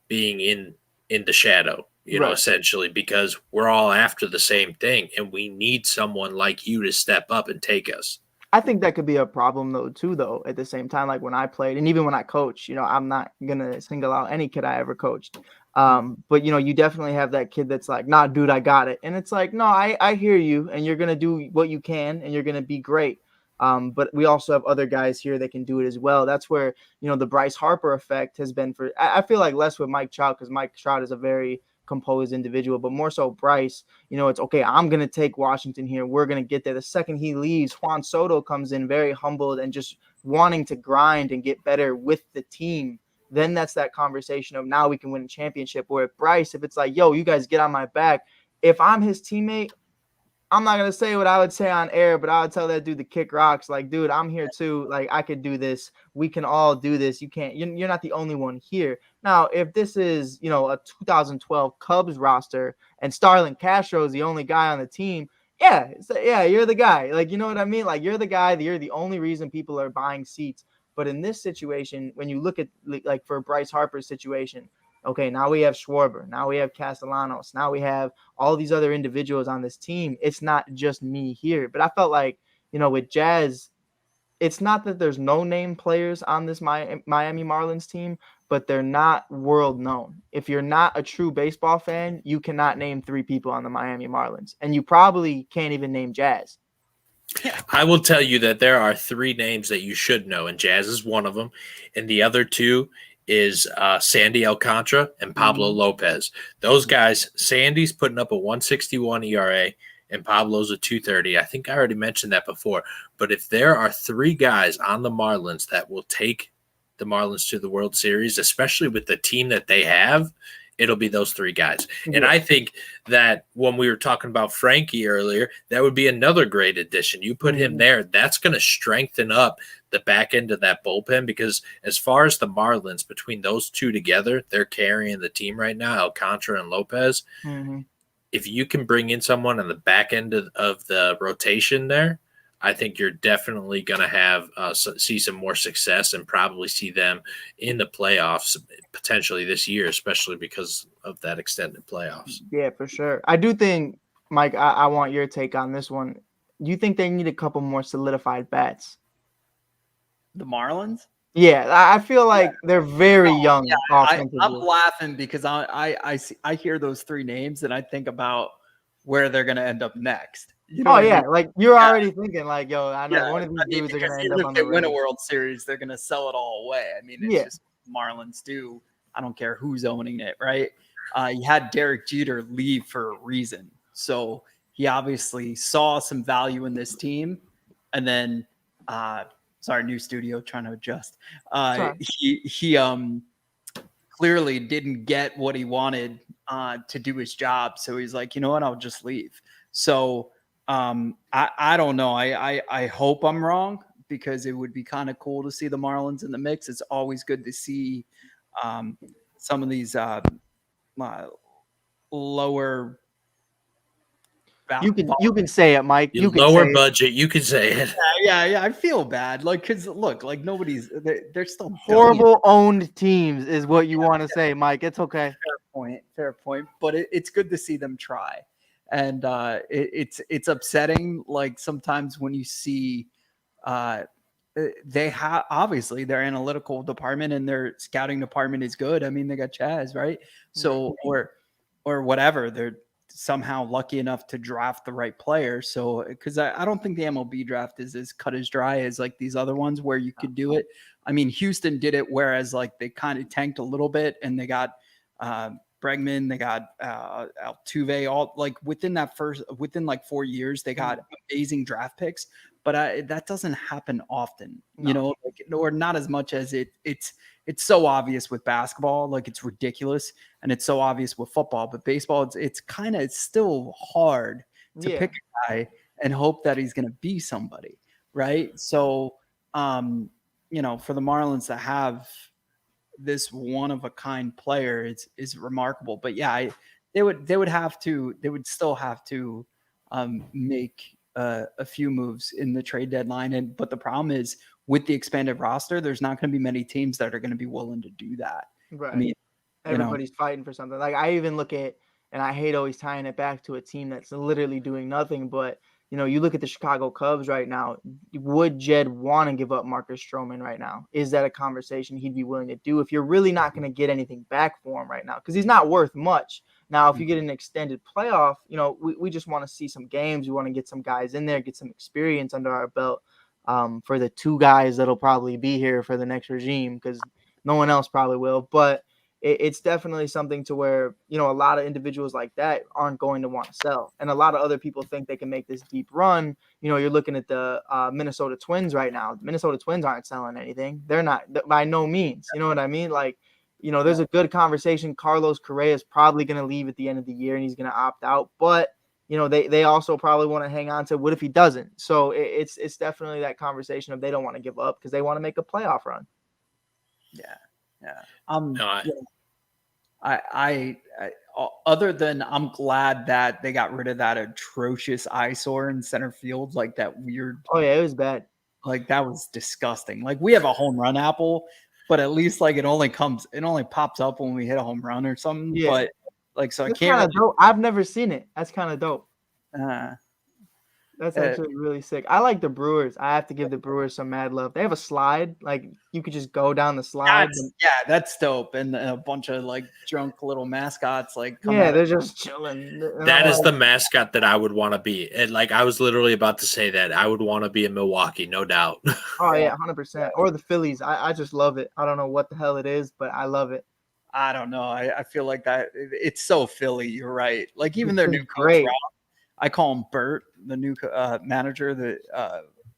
being in the shadow, essentially, because we're all after the same thing. And we need someone like you to step up and take us. I think that could be a problem though, at the same time, like when I played and even when I coach, I'm not going to single out any kid I ever coached. But you definitely have that kid that's like, nah, dude, I got it. And it's like, no, I hear you and you're going to do what you can and you're going to be great. But we also have other guys here that can do it as well. That's where, the Bryce Harper effect has been I feel like less with Mike Trout, because Mike Trout is a very composed individual, but more so Bryce, it's okay. I'm going to take Washington here. We're going to get there. The second he leaves, Juan Soto comes in very humbled and just wanting to grind and get better with the team. Then that's that conversation of now we can win a championship. Where at Bryce, if it's like, yo, you guys get on my back. If I'm his teammate, I'm not going to say what I would say on air, but I would tell that dude to kick rocks. Like, dude, I'm here too. Like, I could do this. We can all do this. You're not the only one here. Now, if this is, a 2012 Cubs roster and Starlin Castro is the only guy on the team, yeah, you're the guy. Like, you know what I mean? Like, you're the guy. You're the only reason people are buying seats. But in this situation, when you look at, like, for Bryce Harper's situation, okay, now we have Schwarber. Now we have Castellanos. Now we have all these other individuals on this team. It's not just me here. But I felt like, with Jazz, it's not that there's no name players on this Miami Marlins team, but they're not world known. If you're not a true baseball fan, you cannot name 3 people on the Miami Marlins. And you probably can't even name Jazz. I will tell you that there are 3 names that you should know, and Jazz is one of them. And the other 2 is Sandy Alcantara and Pablo Lopez. Those guys, Sandy's putting up a 161 ERA and Pablo's a 230. I think I already mentioned that before. But if there are 3 guys on the Marlins that will take the Marlins to the World Series, especially with the team that they have, it'll be those 3 guys. Yeah. And I think that when we were talking about Frankie earlier, that would be another great addition. You put him there, that's going to strengthen up the back end of that bullpen, because as far as the Marlins, between those 2 together, they're carrying the team right now, Alcantara and Lopez. Mm-hmm. If you can bring in someone on the back end of the rotation there, I think you're definitely going to have see some more success and probably see them in the playoffs potentially this year, especially because of that extended playoffs. Yeah, for sure. I do think, Mike, I want your take on this one. Do you think they need a couple more solidified bats? The Marlins? Yeah, I feel like they're very young. Yeah, I'm laughing because I hear those 3 names and I think about where they're going to end up next. Like you're already thinking like, yo, I know one of these dudes are going to end up on the If they win a World Series, they're going to sell it all away. I mean, it's just Marlins do. I don't care who's owning it, right? You had Derek Jeter leave for a reason. So he obviously saw some value in this team. And then, sorry, new studio, trying to adjust. He clearly didn't get what he wanted to do his job. So he's like, you know what, I'll just leave. So I don't know. I hope I'm wrong, because it would be kind of cool to see the Marlins in the mix. It's always good to see some of these lower You can say it, Mike. You can lower say budget. You can say it. Yeah. I feel bad, like, because look, like they're still horrible owned teams is what you want to say, Mike. It's okay. Fair point. But it's good to see them try, and it's upsetting. Like sometimes when you see, they have obviously their analytical department and their scouting department is good. I mean, they got Chaz, right? So or whatever, they're somehow lucky enough to draft the right player. So because I don't think the MLB draft is as cut as dry as like these other ones where you could do it. I mean, Houston did it, whereas like they kind of tanked a little bit and they got Bregman, they got Altuve, all like within like 4 years, they got amazing draft picks. But that doesn't happen often, you know, like, or not as much as it's so obvious with basketball, like it's ridiculous, and it's so obvious with football. But baseball, it's kind of still hard to pick a guy and hope that he's going to be somebody, right? So, you know, for the Marlins to have this one of a kind player is remarkable. But yeah, they would still have to make a few moves in the trade deadline. But the problem is with the expanded roster, there's not going to be many teams that are going to be willing to do that. Right. I mean, everybody's fighting for something. Like I even look at, and I hate always tying it back to a team that's literally doing nothing, but you know, you look at the Chicago Cubs right now. Would Jed want to give up Marcus Stroman right now? Is that a conversation he'd be willing to do if you're really not going to get anything back for him right now? Because he's not worth much. Now, if you get an extended playoff, you know, we just want to see some games. We want to get some guys in there, get some experience under our belt for the two guys that'll probably be here for the next regime, because no one else probably will. But it's definitely something to where, you know, a lot of individuals like that aren't going to want to sell. And a lot of other people think they can make this deep run. You know, you're looking at the Minnesota Twins right now. The Minnesota Twins aren't selling anything. They're not, by no means. You know what I mean? Like, you know, there's a good conversation. Carlos Correa is probably going to leave at the end of the year and he's going to opt out. But, you know, they also probably want to hang on to what if he doesn't? So it's definitely that conversation of they don't want to give up because they want to make a playoff run. Yeah. I other than I'm glad that they got rid of that atrocious eyesore in center field, like that weird. Oh yeah, it was bad. Like that was disgusting. Like we have a home run apple, but at least like it only pops up when we hit a home run or something. Yeah. But like, so that's I can't. Dope. I've never seen it. That's kind of dope. That's actually really sick. I like the Brewers. I have to give the Brewers some mad love. They have a slide. Like, you could just go down the slide. That's dope. And a bunch of, like, drunk little mascots, like, they're just chilling. That is the mascot that I would want to be. And, like, I was literally about to say that. I would want to be in Milwaukee, no doubt. Oh, yeah, 100%. Or the Phillies. I just love it. I don't know what the hell it is, but I love it. I don't know. I feel like that. It's so Philly. You're right. Like, even their new coach, I call him Bert, the new manager of the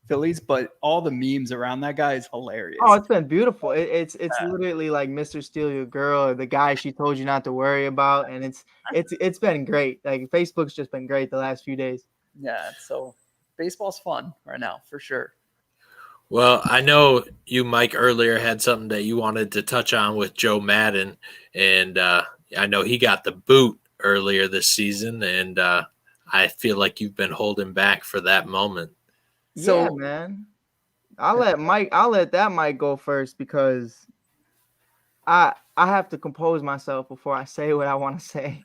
Phillies, but all the memes around that guy is hilarious. Oh, it's been beautiful. It's literally like Mr. Steal Your Girl, or the guy she told you not to worry about, and it's been great. Like Facebook's just been great the last few days. Yeah, so baseball's fun right now for sure. Well, I know you, Mike, earlier had something that you wanted to touch on with Joe Maddon, and I know he got the boot earlier this season, and I feel like you've been holding back for that moment. So, yeah, man, I'll let that Mike go first because I have to compose myself before I say what I want to say.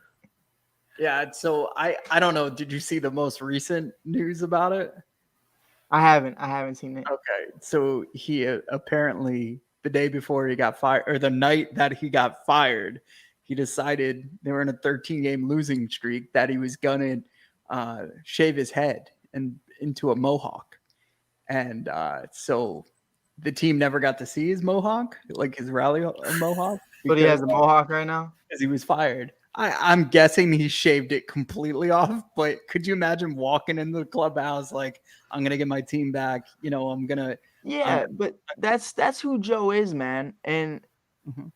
Yeah. So I don't know. Did you see the most recent news about it? I haven't seen it. Okay. So he apparently the day before he got fired, or the night that he got fired, he decided they were in a 13-game losing streak that he was gonna shave his head and into a mohawk. And so the team never got to see his mohawk, like his rally mohawk. But he has a mohawk right now? Because he was fired. I'm guessing he shaved it completely off, but could you imagine walking into the clubhouse like, I'm going to get my team back, you know, I'm going to. Yeah, but that's who Joe is, man. And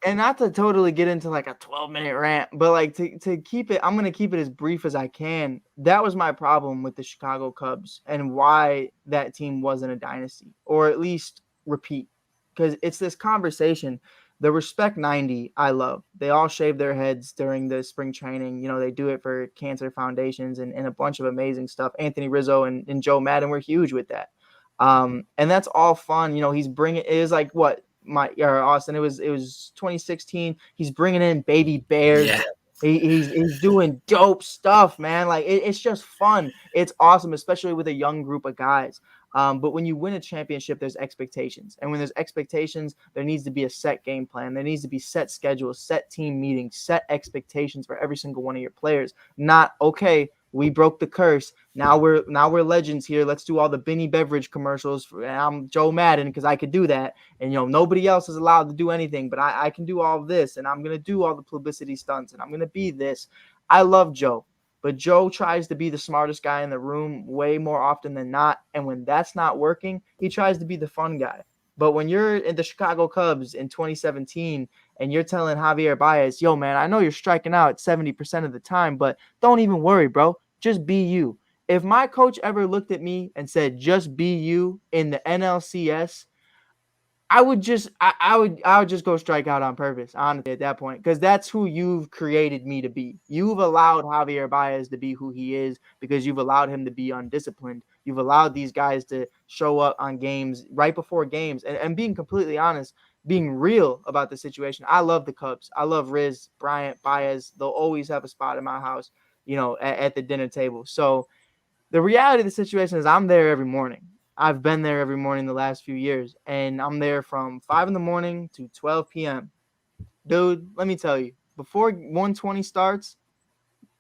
not to totally get into like a 12-minute rant, but like to keep it, I'm going to keep it as brief as I can. That was my problem with the Chicago Cubs and why that team wasn't a dynasty, or at least repeat, because it's this conversation. The Respect 90, I love. They all shave their heads during the spring training. You know, they do it for cancer foundations and a bunch of amazing stuff. Anthony Rizzo and Joe Maddon were huge with that. And that's all fun. You know, he's bringing, it is like what, Austin, it was 2016. He's bringing in baby bears. Yeah. He's doing dope stuff, man. Like it's just fun. It's awesome, especially with a young group of guys. But when you win a championship, there's expectations. And when there's expectations, there needs to be a set game plan. There needs to be set schedules, set team meetings, set expectations for every single one of your players. Not, okay, we broke the curse. Now we're legends here. Let's do all the Benny Beverage commercials. I'm Joe Maddon because I could do that. And, you know, nobody else is allowed to do anything, but I can do all of this. And I'm going to do all the publicity stunts. And I'm going to be this. I love Joe. But Joe tries to be the smartest guy in the room way more often than not. And when that's not working, he tries to be the fun guy. But when you're in the Chicago Cubs in 2017 and you're telling Javier Baez, yo, man, I know you're striking out 70% of the time, but don't even worry, bro. Just be you. If my coach ever looked at me and said, just be you in the NLCS, I would just go strike out on purpose, honestly, at that point, because that's who you've created me to be. You've allowed Javier Baez to be who he is because you've allowed him to be undisciplined. You've allowed these guys to show up on games right before games. And being completely honest, being real about the situation, I love the Cubs. I love Riz, Bryant, Baez. They'll always have a spot in my house, you know, at the dinner table. So the reality of the situation is I'm there every morning. I've been there every morning the last few years, and I'm there from 5 a.m. to 12 p.m. Dude, let me tell you, before 120 starts,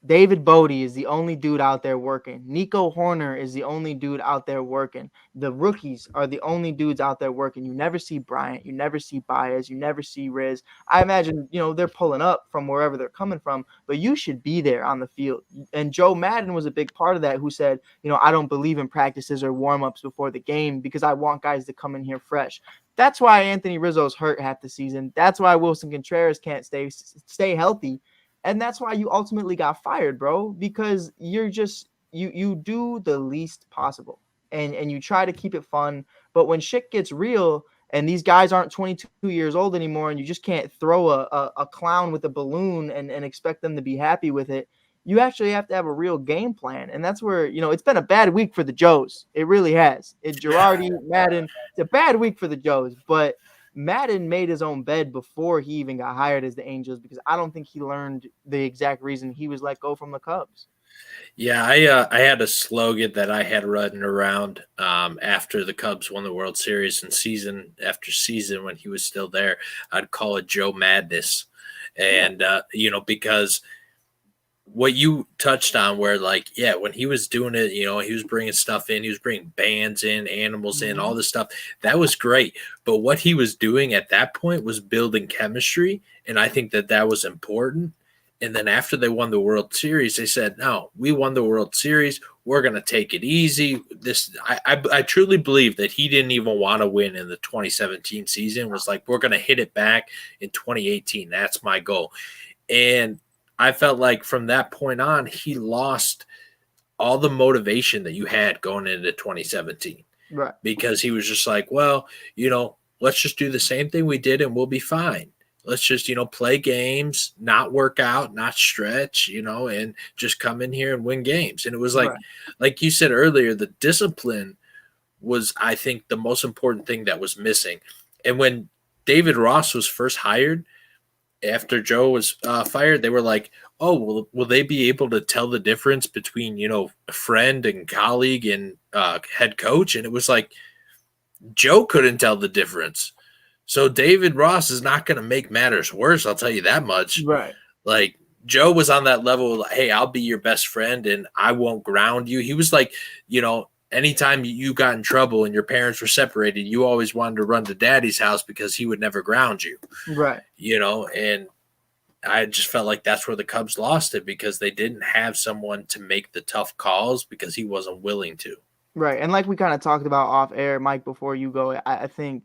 David Bodie is the only dude out there working. Nico Horner is the only dude out there working. The rookies are the only dudes out there working. You never see Bryant. You never see Baez. You never see Riz. I imagine, you know, they're pulling up from wherever they're coming from, but you should be there on the field. And Joe Maddon was a big part of that, who said, you know, I don't believe in practices or warm-ups before the game because I want guys to come in here fresh. That's why Anthony Rizzo's hurt half the season. That's why Wilson Contreras can't stay healthy. And that's why you ultimately got fired, bro, because you're just you do the least possible and you try to keep it fun. But when shit gets real and these guys aren't 22 years old anymore and you just can't throw a clown with a balloon and expect them to be happy with it, you actually have to have a real game plan. And that's where, you know, it's been a bad week for the Joes. It really has. Girardi, Maddon, it's a bad week for the Joes. But Maddon made his own bed before he even got hired as the Angels because I don't think he learned the exact reason he was let go from the Cubs. Yeah, I had a slogan that I had running around after the Cubs won the World Series and season after season when he was still there. I'd call it Joe Madness. And, you know, because what you touched on where, like, yeah, when he was doing it, you know, he was bringing stuff in, he was bringing bands in, animals in, all this stuff. That was great. But what he was doing at that point was building chemistry, and I think that was important. And then after they won the World Series, they said, no, we won the World Series. We're going to take it easy. I truly believe that he didn't even want to win in the 2017 season. It was like, we're going to hit it back in 2018. That's my goal. And I felt like from that point on, he lost all the motivation that you had going into 2017. Right. Because he was just like, well, you know, let's just do the same thing we did and we'll be fine. Let's just, you know, play games, not work out, not stretch, you know, and just come in here and win games. And it was like, like you said earlier, the discipline was, I think, the most important thing that was missing. And when David Ross was first hired, after Joe was fired, they were like, oh, will they be able to tell the difference between, you know, a friend and colleague and head coach? And it was like, Joe couldn't tell the difference. So David Ross is not going to make matters worse. I'll tell you that much. Right. Like, Joe was on that level. Like, hey, I'll be your best friend and I won't ground you. He was like, you know, anytime you got in trouble and your parents were separated, you always wanted to run to daddy's house because he would never ground you. Right. You know, and I just felt like that's where the Cubs lost it because they didn't have someone to make the tough calls because he wasn't willing to. Right. And like we kind of talked about off air, Mike, before you go, I think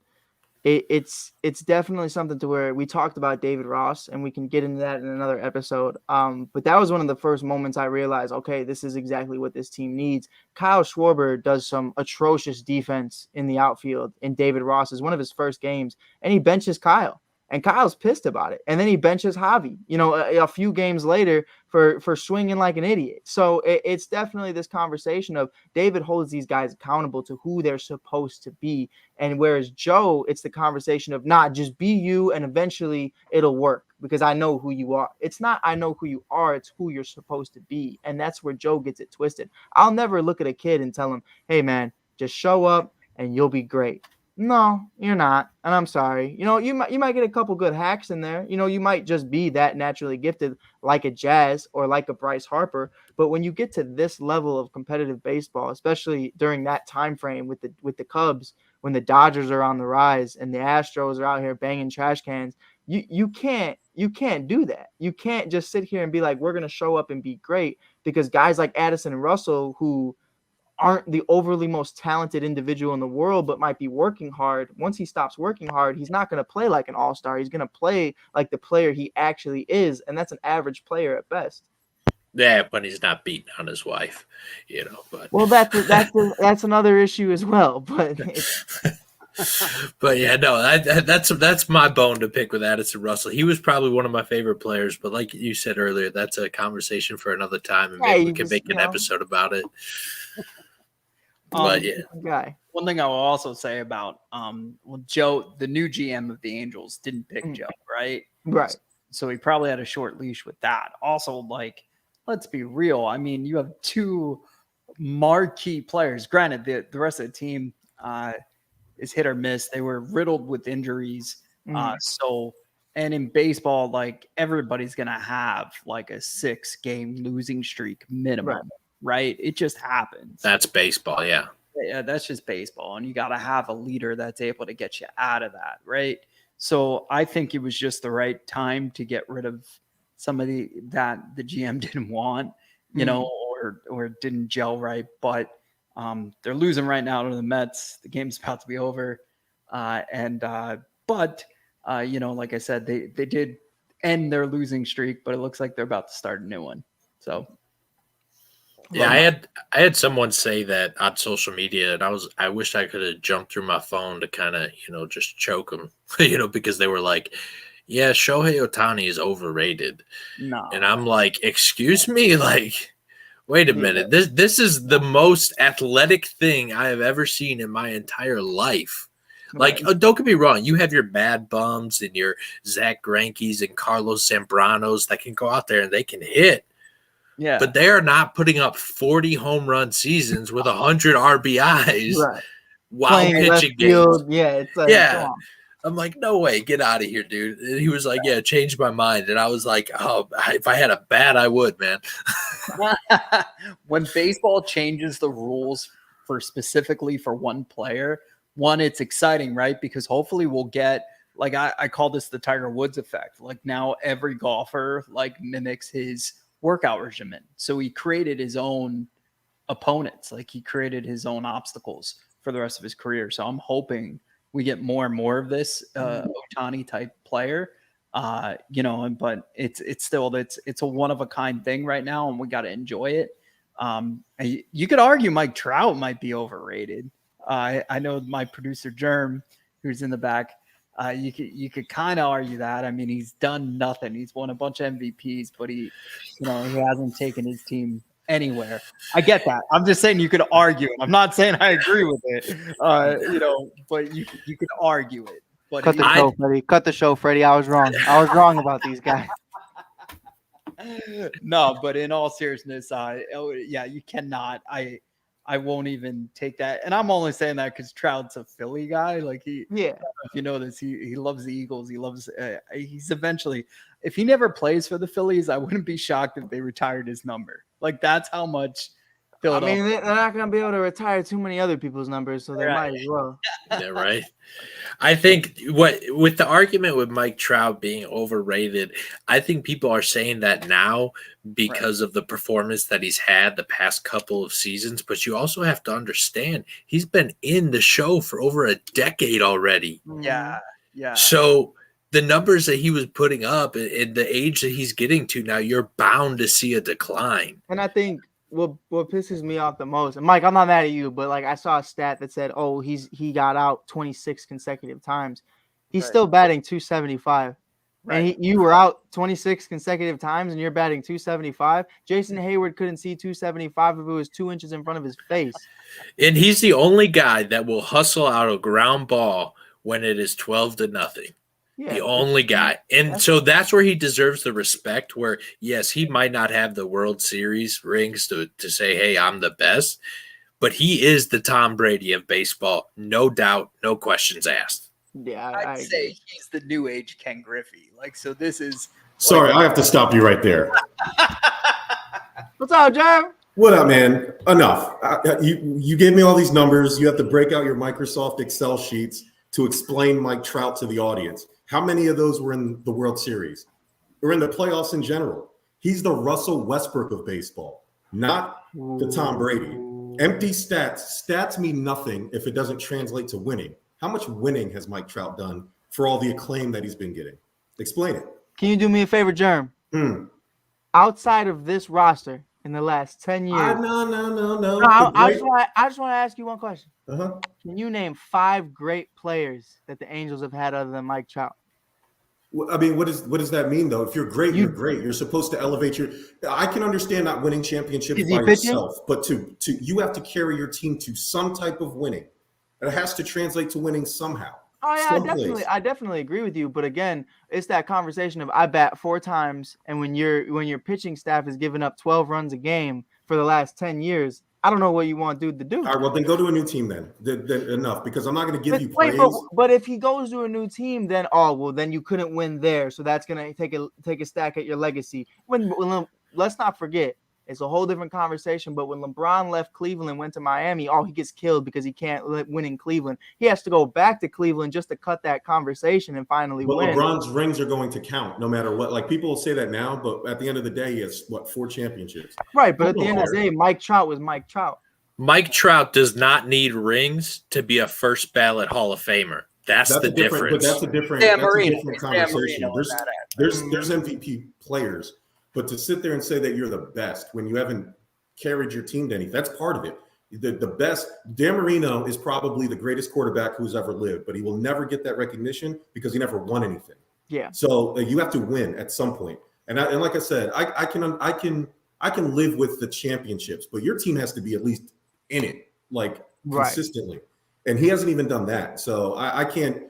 it's definitely something to where we talked about David Ross and we can get into that in another episode. But that was one of the first moments I realized, okay, this is exactly what this team needs. Kyle Schwarber does some atrocious defense in the outfield in David Ross is one of his first games and he benches Kyle. And Kyle's pissed about it. And then he benches Javi, a few games later for swinging like an idiot. So it's definitely this conversation of David holds these guys accountable to who they're supposed to be. And whereas Joe, it's the conversation of not just be you and eventually it'll work because I know who you are. It's not I know who you are, it's who you're supposed to be. And that's where Joe gets it twisted. I'll never look at a kid and tell him, hey, man, just show up and you'll be great. No, you're not. And I'm sorry. You might get a couple good hacks in there. You might just be that naturally gifted like a Jazz or like a Bryce Harper. But when you get to this level of competitive baseball, especially during that time frame with the Cubs, when the Dodgers are on the rise and the Astros are out here banging trash cans, you can't do that. You can't just sit here and be like, we're going to show up and be great, because guys like Addison and Russell, who aren't the overly most talented individual in the world, but might be working hard. Once he stops working hard, he's not going to play like an all-star. He's going to play like the player he actually is. And that's an average player at best. Yeah, when he's not beating on his wife, but well, that's another issue as well. But but yeah, no, that's my bone to pick with Addison Russell. He was probably one of my favorite players, but like you said earlier, that's a conversation for another time, and maybe we can make an episode about it. But yeah, one thing I will also say about Joe, the new GM of the Angels, didn't pick Joe, right? Right. So he probably had a short leash with that. Also, let's be real. I mean, you have two marquee players. Granted, the rest of the team is hit or miss. They were riddled with injuries. And in baseball, everybody's gonna have a 6-game losing streak minimum. Right? It just happens. That's baseball, yeah. Yeah, that's just baseball. And you got to have a leader that's able to get you out of that, right? So I think it was just the right time to get rid of somebody that the GM didn't want, or didn't gel right. But they're losing right now to the Mets. The game's about to be over. But like I said, they did end their losing streak, but it looks like they're about to start a new one. So yeah, I had someone say that on social media, and I wish I could have jumped through my phone to kind of, just choke them, because they were like, yeah, Shohei Ohtani is overrated. No. And I'm like, excuse me? Wait a minute. This is the most athletic thing I have ever seen in my entire life. Don't get me wrong. You have your bad bums and your Zach Greinke's and Carlos Zambranos that can go out there and they can hit. Yeah. But they are not putting up 40 home run seasons with 100 RBIs while pitching games. Yeah, it's I'm like, no way, get out of here, dude. And he was like, yeah, change my mind. And I was like, oh, if I had a bat, I would, man. When baseball changes the rules specifically for one player, it's exciting, right? Because hopefully we'll get, I call this the Tiger Woods effect. Now every golfer mimics his workout regimen. So he created his own opponents. He created his own obstacles for the rest of his career. So I'm hoping we get more and more of this Ohtani type player, but it's still, it's a one of a kind thing right now. And we got to enjoy it. You could argue Mike Trout might be overrated. I know my producer Germ, who's in the back, you could kind of argue that. I mean, he's done nothing. He's won a bunch of MVPs, but he hasn't taken his team anywhere. I get that. I'm just saying you could argue it. I'm not saying I agree with it. But you could argue it. But cut the show, Freddie. Cut the show, Freddie. I was wrong. I was wrong about these guys. No, but in all seriousness, you cannot. I won't even take that. And I'm only saying that because Trout's a Philly guy. If you know this, he loves the Eagles. He loves, he's eventually, if he never plays for the Phillies, I wouldn't be shocked if they retired his number. That's how much. I mean, they're not going to be able to retire too many other people's numbers, so they might as well. Yeah, right. I think with the argument with Mike Trout being overrated, I think people are saying that now because of the performance that he's had the past couple of seasons. But you also have to understand he's been in the show for over a decade already. Yeah. So the numbers that he was putting up and the age that he's getting to now, you're bound to see a decline. And I think what pisses me off the most, and Mike, I'm not mad at you, but I saw a stat that said, he got out 26 consecutive times. He's still batting 275. Right. And you were out 26 consecutive times, and you're batting 275. Jason Hayward couldn't see 275 if it was 2 inches in front of his face. And he's the only guy that will hustle out a ground ball when it is 12-0. Yeah, the only guy. And so that's where he deserves the respect, where, yes, he might not have the World Series rings to say, hey, I'm the best, but he is the Tom Brady of baseball. No doubt, no questions asked. Yeah, I'd say he's the new age Ken Griffey. Like, so this is. Sorry, I have to stop you right there. What's up, Jerm? What up, man? Enough. You gave me all these numbers. You have to break out your Microsoft Excel sheets to explain Mike Trout to the audience. How many of those were in the World Series or in the playoffs in general? He's the Russell Westbrook of baseball, not the Tom Brady. Empty stats. Stats mean nothing if it doesn't translate to winning. How much winning has Mike Trout done for all the acclaim that he's been getting? Explain it. Can you do me a favor, Jerm? Outside of this roster in the last 10 years. No. I just want to ask you one question. Can you name 5 great players that the Angels have had other than Mike Trout? I mean, what does that mean, though? If you're great, you're great. You're supposed to elevate your – I can understand not winning championships by yourself, but to you have to carry your team to some type of winning. It has to translate to winning somehow. Oh, yeah, I definitely agree with you. But again, it's that conversation of I bat 4 times, and when your pitching staff is giving up 12 runs a game for the last 10 years, I don't know what you want dude to do. All right, well, then go to a new team then enough, because I'm not going to give you praise. But if he goes to a new team, then then you couldn't win there, so that's going to take a stack at your legacy. When let's not forget, it's a whole different conversation. But when LeBron left Cleveland and went to Miami, he gets killed because he can't win in Cleveland. He has to go back to Cleveland just to cut that conversation and finally win. LeBron's rings are going to count no matter what. Like, people will say that now, but at the end of the day, he has 4 championships. Right, but at the end of the day, Mike Trout was Mike Trout. Mike Trout does not need rings to be a first ballot Hall of Famer. That's the difference. But that's a different conversation. There's MVP players. But to sit there and say that you're the best when you haven't carried your team to anything, that's part of it. The best, Dan Marino is probably the greatest quarterback who's ever lived, but he will never get that recognition because he never won anything. Yeah. So you have to win at some point. And like I said, I can live with the championships, but your team has to be at least in it, like consistently. And he hasn't even done that. So I can't.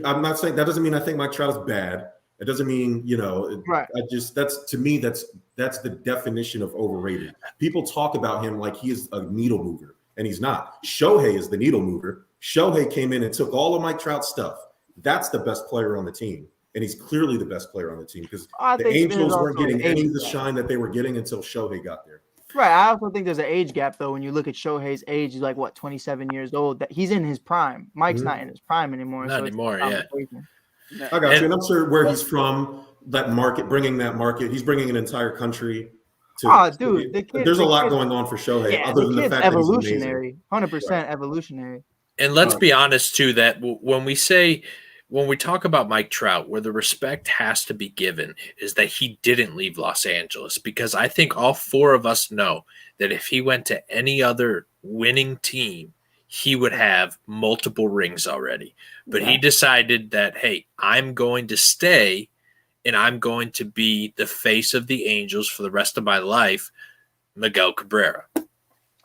I'm not saying that doesn't mean I think Mike Trout is bad. It doesn't mean, that's to me, that's the definition of overrated. People talk about him like he is a needle mover, and he's not. Shohei is the needle mover. Shohei came in and took all of Mike Trout's stuff. That's the best player on the team, and he's clearly the best player on the team because the Angels weren't getting any of the shine that they were getting until Shohei got there. Right. I also think there's an age gap, though. When you look at Shohei's age, he's like, 27 years old. That he's in his prime. Mike's not in his prime anymore. Not anymore, yeah. I got you. And I'm sure where he's from, that market, bringing that market, he's bringing an entire country to. There's a lot going on for Shohei, other than the fact evolutionary, 100% evolutionary. And let's be honest, too, that when we talk about Mike Trout, where the respect has to be given is that he didn't leave Los Angeles, because I think all 4 of us know that if he went to any other winning team, he would have multiple rings already. But he decided that, hey, I'm going to stay and I'm going to be the face of the Angels for the rest of my life, Miguel Cabrera.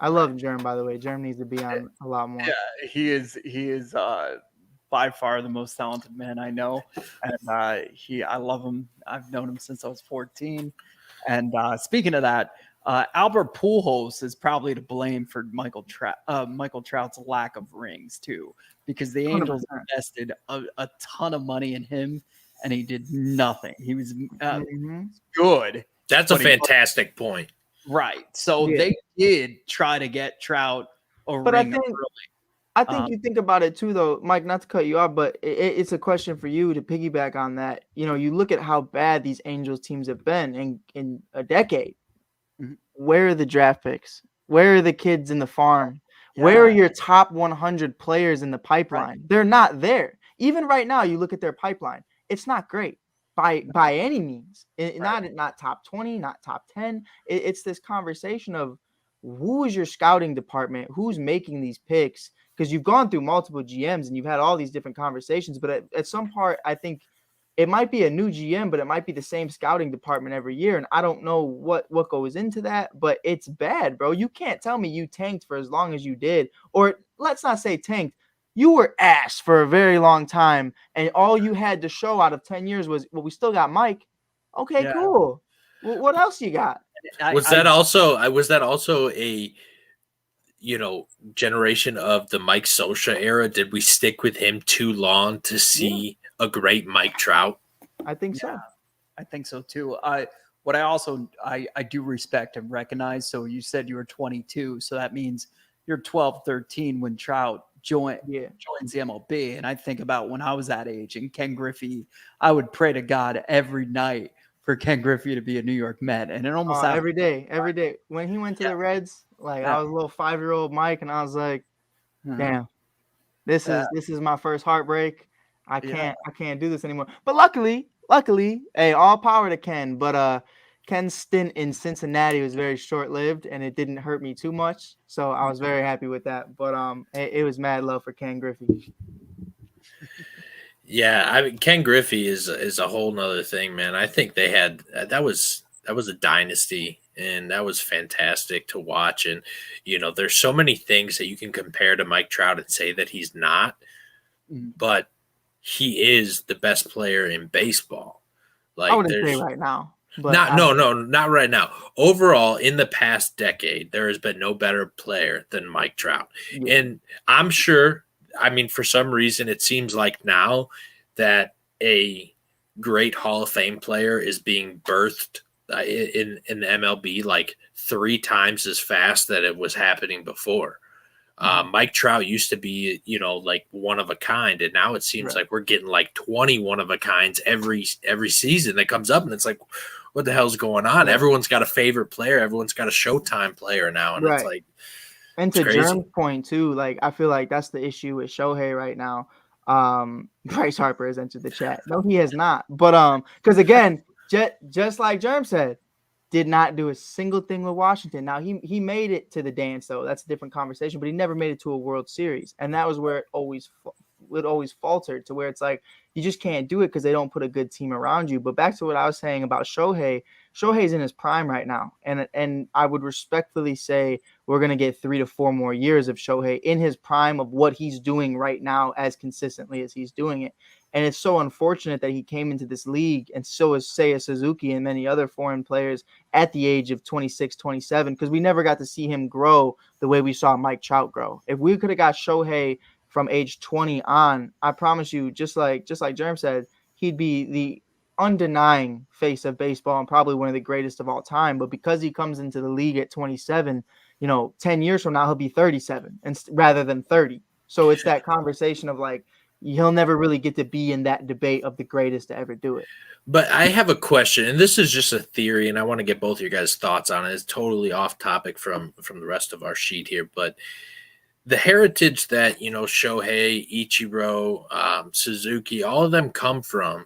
I love Jerm, by the way. Jerm needs to be on a lot more. Yeah, he is by far the most talented man I know. And I love him. I've known him since I was 14. And speaking of that, Albert Pujols is probably to blame for Michael Trout's lack of rings too, because the Angels 100%. Invested a ton of money in him, and he did nothing. He was good. That's a fantastic point. Right. So they did try to get Trout a ring early. I think you think about it too, though, Mike, not to cut you off, but it's a question for you to piggyback on that. You look at how bad these Angels teams have been in a decade. Where are the draft picks? Where are the kids in the farm? Yeah. Where are your top 100 players in the pipeline? Right. They're not there. Even right now, you look at their pipeline. It's not great by any means. Not top 20, not top 10. It's this conversation of who is your scouting department? Who's making these picks? Because you've gone through multiple GMs and you've had all these different conversations. But at some part, I think it might be a new GM, but it might be the same scouting department every year. And I don't know what goes into that, but it's bad, bro. You can't tell me you tanked for as long as you did. Or let's not say tanked. You were ass for a very long time, and all you had to show out of 10 years was, well, we still got Mike. Okay, cool. Well, what else you got? Was that also a generation of the Mike Scioscia era? Did we stick with him too long to see a great Mike Trout? I think so. I think so too. What I do respect and recognize. So you said you were 22, so that means you're 12, 13 when Trout joins the MLB. And I think about when I was that age and Ken Griffey, I would pray to God every night for Ken Griffey to be a New York Met. And it almost every day. When he went to the Reds, I was a little 5-year-old Mike, and I was like, damn, this is my first heartbreak. I can't do this anymore. But luckily, hey, all power to Ken. But Ken's stint in Cincinnati was very short-lived, and it didn't hurt me too much. So I was very happy with that. But it was mad love for Ken Griffey. Yeah, I mean, Ken Griffey is a whole nother thing, man. I think they had that was a dynasty, and that was fantastic to watch. And there's so many things that you can compare to Mike Trout and say that he's not, but he is the best player in baseball. Like, I wouldn't say right now. But not right now. Overall, in the past decade, there has been no better player than Mike Trout. Yeah. And I'm sure, I mean, for some reason, it seems like now that a great Hall of Fame player is being birthed in the MLB like 3 times as fast that it was happening before. Mike Trout used to be, like one of a kind, and now it seems like we're getting like 20 one of a kinds every season that comes up, and it's like, what the hell's going on? Everyone's got a favorite player, everyone's got a Showtime player now, and it's like, and to Germ's point too, like I feel like that's the issue with Shohei right now. Bryce Harper has entered the chat. No, he has not. But because again, just like Germ said, did not do a single thing with Washington. Now he made it to the dance, though. That's a different conversation. But he never made it to a World Series, and that was where it always faltered, to where it's like you just can't do it because they don't put a good team around you. But back to what I was saying about Shohei. Shohei's in his prime right now, and I would respectfully say we're gonna get 3 to 4 more years of Shohei in his prime of what he's doing right now as consistently as he's doing it. And it's so unfortunate that he came into this league, and so is Seiya Suzuki and many other foreign players at the age of 26, 27, because we never got to see him grow the way we saw Mike Trout grow. If we could have got Shohei from age 20 on, I promise you, just like Jerm said, he'd be the undenying face of baseball and probably one of the greatest of all time. But because he comes into the league at 27, 10 years from now, he'll be 37 rather than 30. So it's that conversation of like, he'll never really get to be in that debate of the greatest to ever do it. But I have a question, and this is just a theory, and I want to get both of your guys' thoughts on it. It's totally off topic from the rest of our sheet here, but the heritage that, Shohei, Ichiro, Suzuki, all of them come from,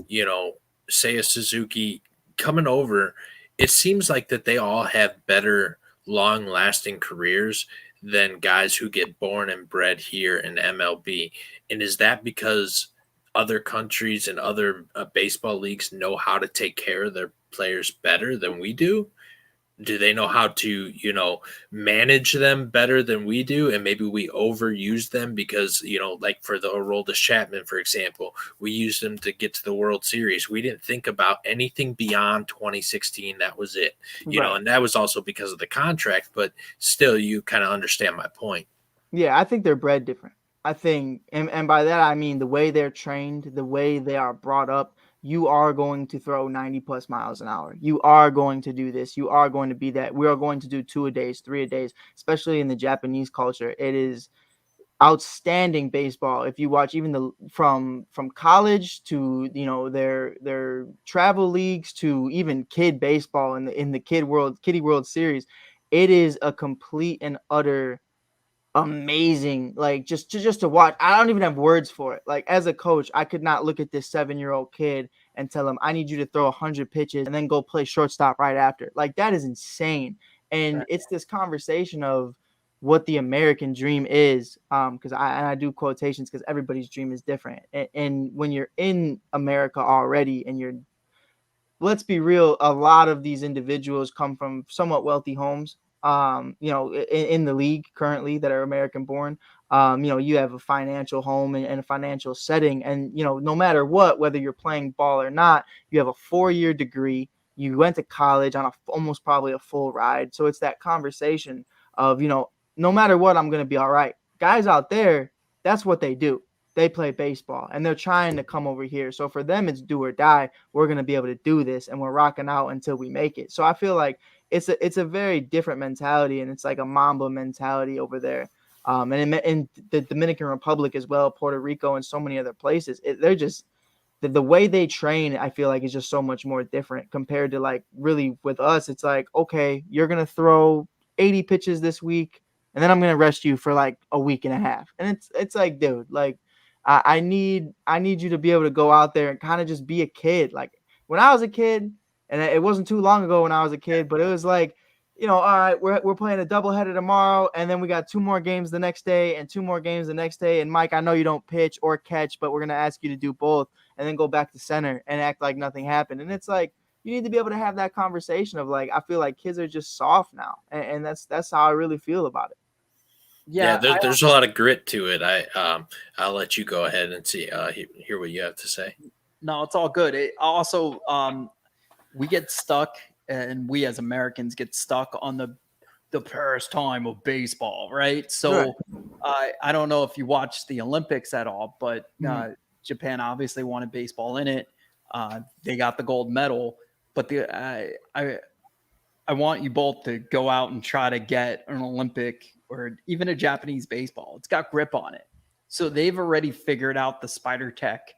Seiya Suzuki coming over, it seems like that they all have better long-lasting careers than guys who get born and bred here in MLB. And is that because other countries and other baseball leagues know how to take care of their players better than we do? Do they know how to, manage them better than we do? And maybe we overuse them because, like for the Aroldis Chapman, for example, we used them to get to the World Series. We didn't think about anything beyond 2016. That was it, and that was also because of the contract, but still you kind of understand my point. Yeah, I think they're bred different. I think, and by that, I mean the way they're trained, the way they are brought up. You are going to throw 90 plus miles an hour. You are going to do this. You are going to be that. We are going to do 2 a days, 3 a days, especially in the Japanese culture. It is outstanding baseball. If you watch even from college to, their travel leagues to even kid baseball in the Kiddie World Series, it is a complete and utter amazing, like just to watch. I don't even have words for it. Like as a coach, I could not look at this 7-year-old kid and tell him, I need you to throw 100 pitches and then go play shortstop right after. Like that is insane. And it's this conversation of what the American dream is. Because I do quotations because everybody's dream is different. And when you're in America already and let's be real, a lot of these individuals come from somewhat wealthy homes, in the league currently that are American born. You have a financial home and a financial setting. And, no matter what, whether you're playing ball or not, you have a 4-year degree. You went to college on almost probably a full ride. So it's that conversation of, no matter what, I'm going to be all right. Guys out there, that's what they do. They play baseball and they're trying to come over here. So for them, it's do or die. We're going to be able to do this and we're rocking out until we make it. So I feel like it's a very different mentality, and it's like a Mamba mentality over there. And in the Dominican Republic as well, Puerto Rico, and so many other places, they're just the way they train, I feel like, is just so much more different compared to like really with us. It's like, okay, you're going to throw 80 pitches this week and then I'm going to rest you for like a week and a half. And it's like, dude, like I need you to be able to go out there and kind of just be a kid. Like when I was a kid, and it wasn't too long ago when I was a kid, but it was like, all right, we're playing a doubleheader tomorrow, and then we got 2 more games the next day and 2 more games the next day. And Mike, I know you don't pitch or catch, but we're going to ask you to do both and then go back to center and act like nothing happened. And it's like, you need to be able to have that conversation of like, I feel like kids are just soft now. And that's how I really feel about it. Yeah, there's a lot of grit to it. I'll let you go ahead and hear what you have to say. No, it's all good. It also, we get stuck, and we as Americans get stuck on the pastime of baseball, right? So I don't know if you watched the Olympics at all, but Japan obviously wanted baseball in it. They got the gold medal, but I want you both to go out and try to get an Olympic or even a Japanese baseball. It's got grip on it. So they've already figured out the spider tack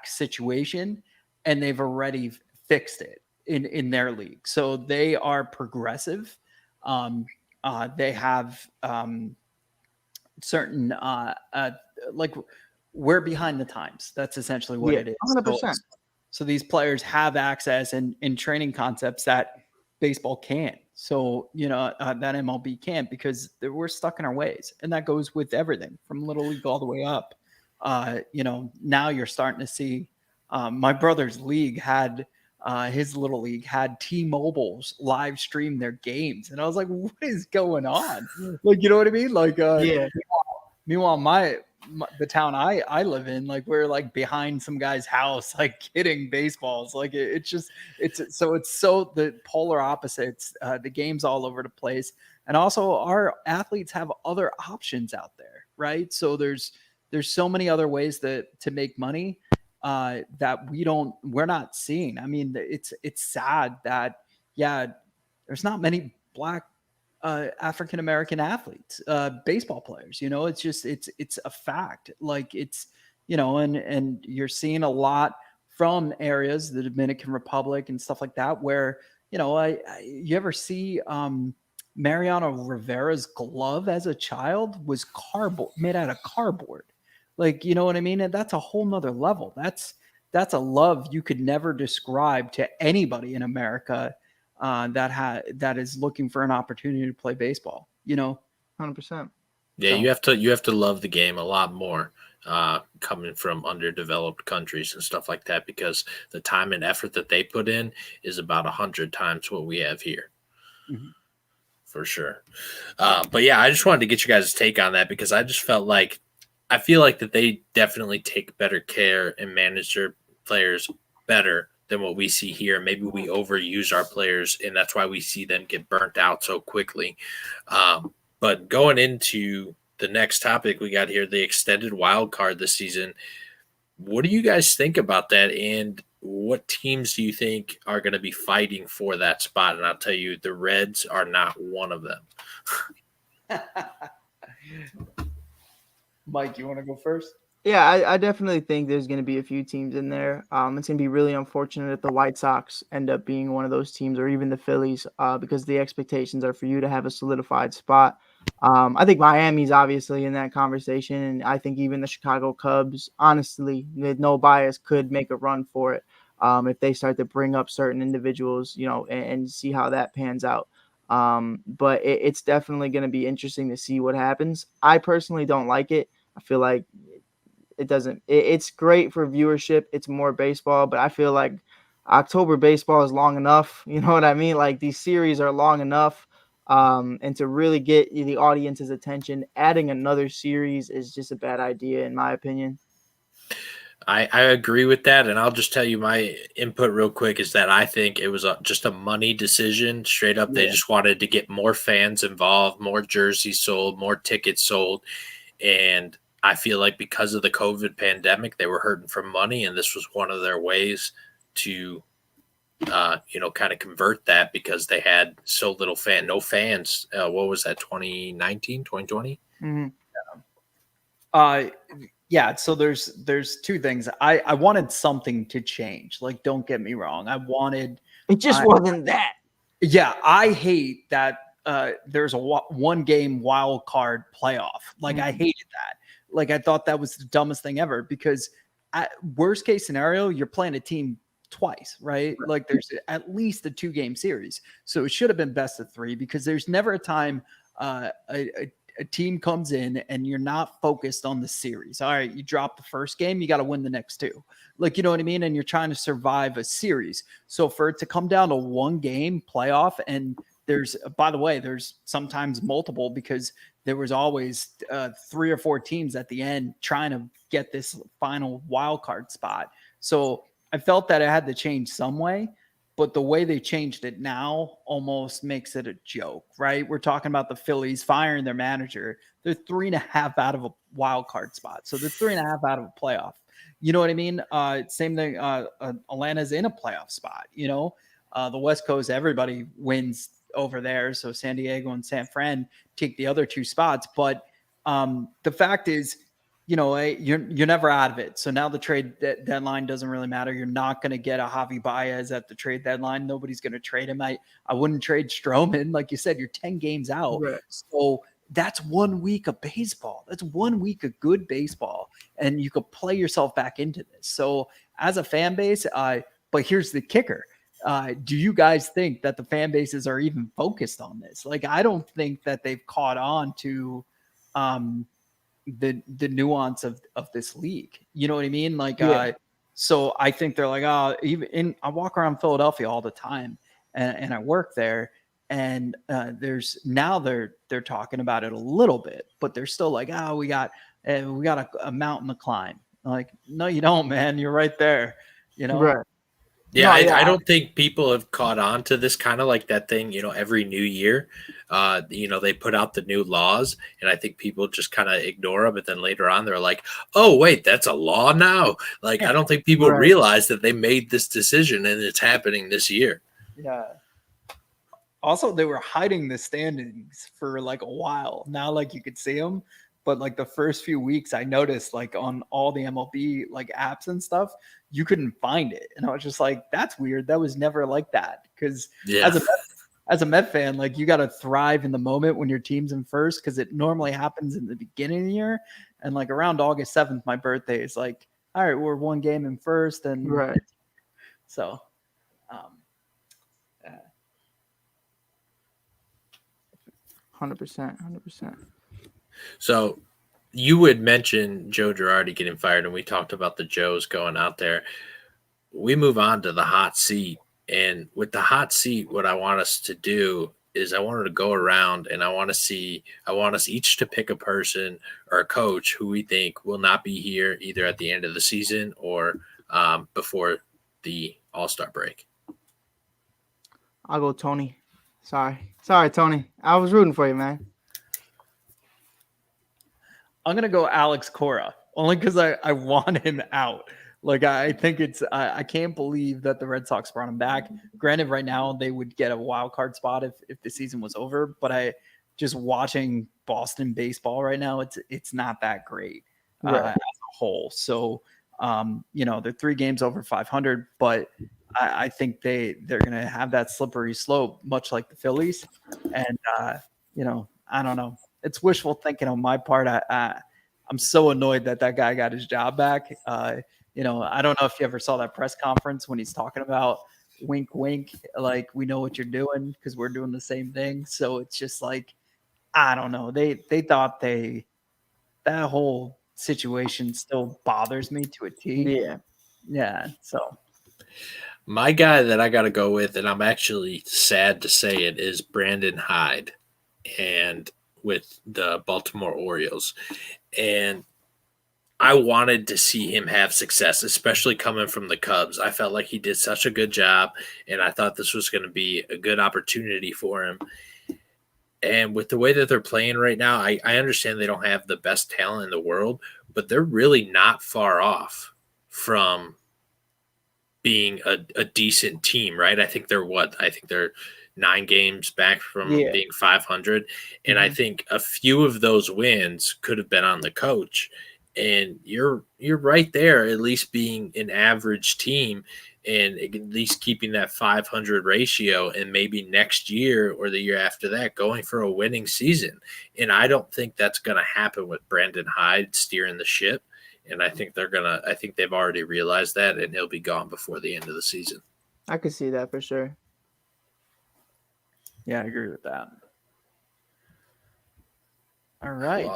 situation, and they've already fixed it in their league. So they are progressive. They have certain like we're behind the times. That's essentially what it is. 100%. So these players have access and training concepts that baseball can't. So, that MLB can't, because we're stuck in our ways. And that goes with everything from Little League all the way up. Now you're starting to see my brother's league had his Little League had T-Mobile's live stream their games. And I was like, what is going on? Like, you know what I mean? Like, meanwhile, the town I live in, like we're like behind some guy's house, like hitting baseballs. Like it's so the polar opposites. The game's all over the place, and also our athletes have other options out there, right? So there's so many other ways to make money that we're not seeing. I mean, it's sad that there's not many Black African-American athletes, baseball players, it's just, it's a fact. Like it's, and you're seeing a lot from areas, the Dominican Republic and stuff like that, where, you ever see, Mariano Rivera's glove as a child was made out of cardboard. Like, you know what I mean? And that's a whole nother level. That's a love you could never describe to anybody in America that is looking for an opportunity to play baseball, 100%. Yeah, so you have to love the game a lot more coming from underdeveloped countries and stuff like that, because the time and effort that they put in is about 100 times what we have here. Mm-hmm. For sure. But yeah, I just wanted to get you guys' take on that, because I feel like that they definitely take better care and manage their players better than what we see here. Maybe we overuse our players, and that's why we see them get burnt out so quickly. But going into the next topic we got here, the extended wild card this season, what do you guys think about that? And what teams do you think are going to be fighting for that spot? And I'll tell you, the Reds are not one of them. Mike, you want to go first? Yeah, I definitely think there's going to be a few teams in there. It's going to be really unfortunate if the White Sox end up being one of those teams, or even the Phillies, because the expectations are for you to have a solidified spot. I think Miami's obviously in that conversation, and I think even the Chicago Cubs, honestly, with no bias, could make a run for it if they start to bring up certain individuals, and see how that pans out. But it's definitely going to be interesting to see what happens. I personally don't like it. I feel like it's great for viewership. It's more baseball, but I feel like October baseball is long enough. You know what I mean? Like these series are long enough. And to really get the audience's attention, adding another series is just a bad idea, in my opinion. I agree with that, and I'll just tell you my input real quick is that I think it was just a money decision. Straight up, they just wanted to get more fans involved, more jerseys sold, more tickets sold, and I feel like because of the COVID pandemic, they were hurting for money, and this was one of their ways to, kind of convert that because they had so little no fans. What was that, 2019, 2020? Mm-hmm. Yeah, so there's two things. I wanted something to change. Like, don't get me wrong. It just wasn't that. Yeah, I hate that there's a one game wild card playoff. Like, I hated that. Like, I thought that was the dumbest thing ever because worst case scenario, you're playing a team twice, right? Like, there's at least a 2-game series. So it should have been best of 3 because there's never a time a team comes in and you're not focused on the series. All right, you drop the first game, you got to win the next 2. Like, you know what I mean? And you're trying to survive a series. So for it to come down to 1 game playoff, and by the way, there's sometimes multiple because there was always 3 or 4 teams at the end trying to get this final wild card spot. So I felt that it had to change some way. But the way they changed it now almost makes it a joke, right? We're talking about the Phillies firing their manager. They're 3.5 out of a wild card spot. So they're 3.5 out of a playoff. You know what I mean? Same thing. Atlanta's in a playoff spot. The West Coast, everybody wins over there. So San Diego and San Fran take the other 2 spots. But the fact is, you're never out of it. So now the trade deadline doesn't really matter. You're not going to get a Javi Baez at the trade deadline. Nobody's going to trade him. I wouldn't trade Stroman. Like you said, you're 10 games out. Right. So that's 1 week of baseball. That's 1 week of good baseball. And you could play yourself back into this. So as a fan base, but here's the kicker. Do you guys think that the fan bases are even focused on this? Like, I don't think that they've caught on to, the nuance of this league. You know what I mean? Like, so I think they're like, I walk around Philadelphia all the time and I work there, and they're talking about it a little bit, but they're still like, we got a mountain to climb. Like, no, you don't, man. You're right there. Right. Yeah, I don't think people have caught on to this kind of like that thing, every new year, they put out the new laws, and I think people just kind of ignore them. But then later on, they're like, oh, wait, that's a law now. Like, I don't think people realize that they made this decision and it's happening this year. Yeah. Also, they were hiding the standings for like a while. Now, like, you could see them. But like the first few weeks, I noticed like on all the MLB like apps and stuff, you couldn't find it. And I was just like, that's weird. That was never like that. Because as a Met fan, like, you got to thrive in the moment when your team's in first, because it normally happens in the beginning of the year. And like around August 7th, my birthday is like, all right, we're 1 game in first. And so, 100%. So you would mention Joe Girardi getting fired, and we talked about the Joes going out there. We move on to the hot seat. And with the hot seat, what I want us to do is I wanted to go around and I want us each to pick a person or a coach who we think will not be here either at the end of the season or before the All-Star break. I'll go Tony. Sorry, Tony. I was rooting for you, man. I'm going to go Alex Cora, only because I want him out. Like, I think I can't believe that the Red Sox brought him back. Granted, right now they would get a wild card spot if the season was over, but just watching Boston baseball right now, it's not that great as a whole. So, they're 3 games over 500, but I think they're going to have that slippery slope, much like the Phillies. And, I don't know. It's wishful thinking on my part. I'm so annoyed that guy got his job back. I don't know if you ever saw that press conference when he's talking about wink, wink, like we know what you're doing because we're doing the same thing. So it's just like, I don't know. They thought that whole situation still bothers me to a T. Yeah. Yeah. So my guy that I got to go with, and I'm actually sad to say it, is Brandon Hyde, and with the Baltimore Orioles. And I wanted to see him have success, especially coming from the Cubs. I felt like he did such a good job, and I thought this was going to be a good opportunity for him. And with the way that they're playing right now, I understand they don't have the best talent in the world, but they're really not far off from being a decent team, right? I think they're 9 games back from being 500. And I think a few of those wins could have been on the coach. And you're right there, at least being an average team and at least keeping that 500 ratio, and maybe next year or the year after that going for a winning season. And I don't think that's going to happen with Brandon Hyde steering the ship. And I think they've already realized that, and he'll be gone before the end of the season. I could see that for sure. Yeah, I agree with that. All right.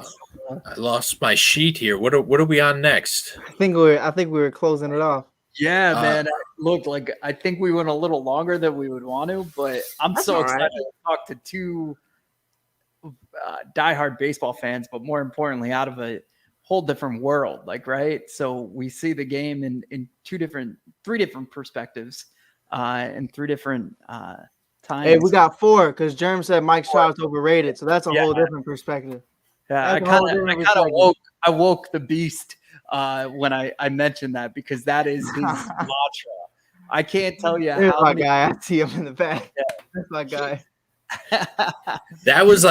I lost my sheet here. What are we on next? I think we were closing it off. Yeah, man. Look, like I think we went a little longer than we would want to, but I'm so excited to talk to two diehard baseball fans, but more importantly, out of a whole different world. Like, right? So we see the game in three different perspectives, and 3 different times. Hey, we got 4 because Germ said Mike Trout's overrated, so that's a whole different perspective. Yeah, I woke the beast when I mentioned that, because that is his mantra. I can't tell you There's how my guy. I see him in the back. Yeah. That's my guy. That was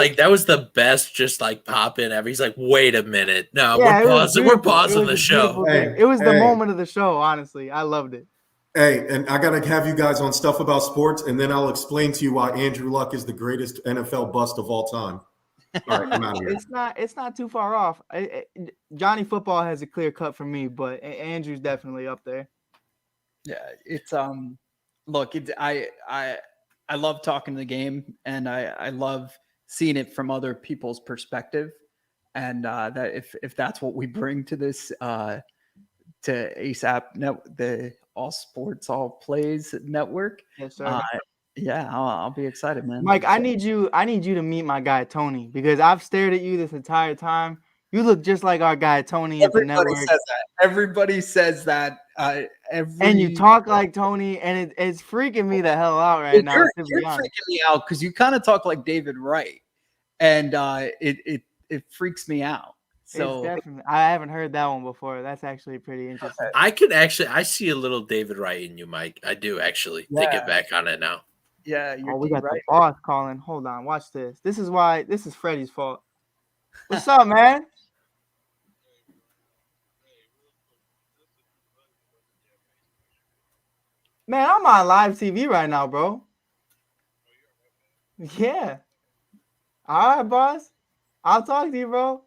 the best, just like pop in ever. He's like, wait a minute. No, we're pausing the show. It was the moment of the show, honestly. I loved it. Hey, and I got to have you guys on Stuff About Sports, and then I'll explain to you why Andrew Luck is the greatest NFL bust of all time. All right, I'm out of here. It's not too far off. Johnny Football has a clear cut for me, but Andrew's definitely up there. Yeah, it's look, I love talking the game, and I love seeing it from other people's perspective, and that if that's what we bring to this to ASAP the All Sports All Plays network. Yes, sir. Yeah, I'll be excited, man. Mike, I need you to meet my guy Tony, because I've stared at you this entire time. You look just like our guy Tony at the network. Everybody says that. And you talk like Tony, and it's freaking me the hell out right now. You're freaking me out because you kind of talk like David Wright, and it freaks me out. So definitely, I haven't heard that one before. That's actually pretty interesting. I see a little David Wright in you, Mike. I do actually. Thinking back on it now. Yeah, we got the boss calling. Hold on, watch this. This is Freddie's fault. What's up, man? Man, I'm on live TV right now, bro. Yeah. All right, boss. I'll talk to you, bro.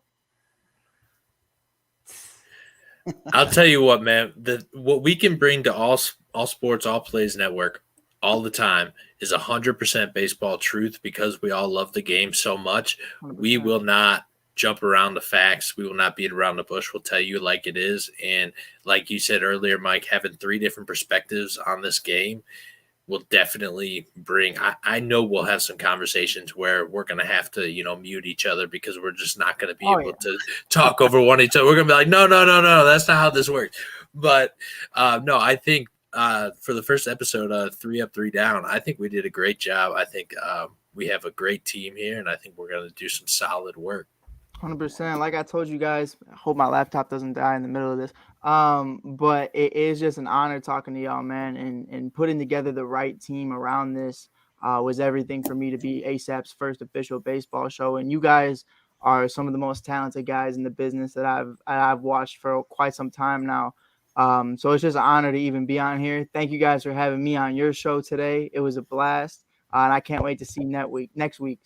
I'll tell you what, man. What we can bring to All Sports All Plays Network all the time is 100% baseball truth, because we all love the game so much. 100%. We will not jump around the facts. We will not beat around the bush. We'll tell you like it is. And like you said earlier, Mike, having 3 different perspectives on this game will definitely bring – I know we'll have some conversations where we're going to have to, mute each other, because we're just not going to be able to talk over one each other. We're going to be like, no, that's not how this works. But, no, I think for the first episode, 3 Up, 3 Down, I think we did a great job. I think we have a great team here, and I think we're going to do some solid work. 100%. Like I told you guys, I hope my laptop doesn't die in the middle of this. But it is just an honor talking to y'all, man, and putting together the right team around this was everything for me to be ASAP's first official baseball show. And you guys are some of the most talented guys in the business that I've watched for quite some time now. So it's just an honor to even be on here. Thank you guys for having me on your show today. It was a blast, and I can't wait to see next week.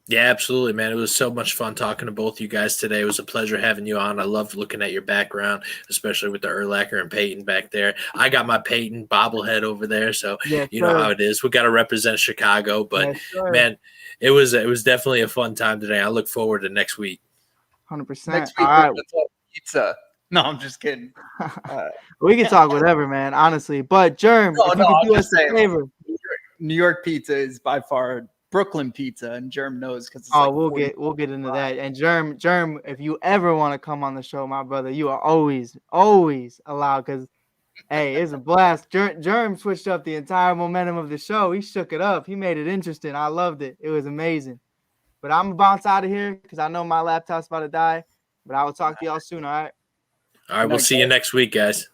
Yeah, absolutely, man. It was so much fun talking to both you guys today. It was a pleasure having you on. I loved looking at your background, especially with the Urlacher and Peyton back there. I got my Peyton bobblehead over there, so you know how it is. We got to represent Chicago, but man, it was definitely a fun time today. I look forward to next week. 100%. Next week we're gonna talk pizza. No, I'm just kidding. We can talk whatever, man. Honestly, but Germ, if you could do us a favor. New York pizza is by far Brooklyn pizza, and Germ knows because we'll get into that. And Germ, if you ever want to come on the show, my brother, you are always allowed. Because hey, it's a blast. Germ switched up the entire momentum of the show. He shook it up. He made it interesting. I loved it. It was amazing. But I'm gonna bounce out of here because I know my laptop's about to die. But I will talk to y'all soon. All right. All right. We'll see you next week, guys.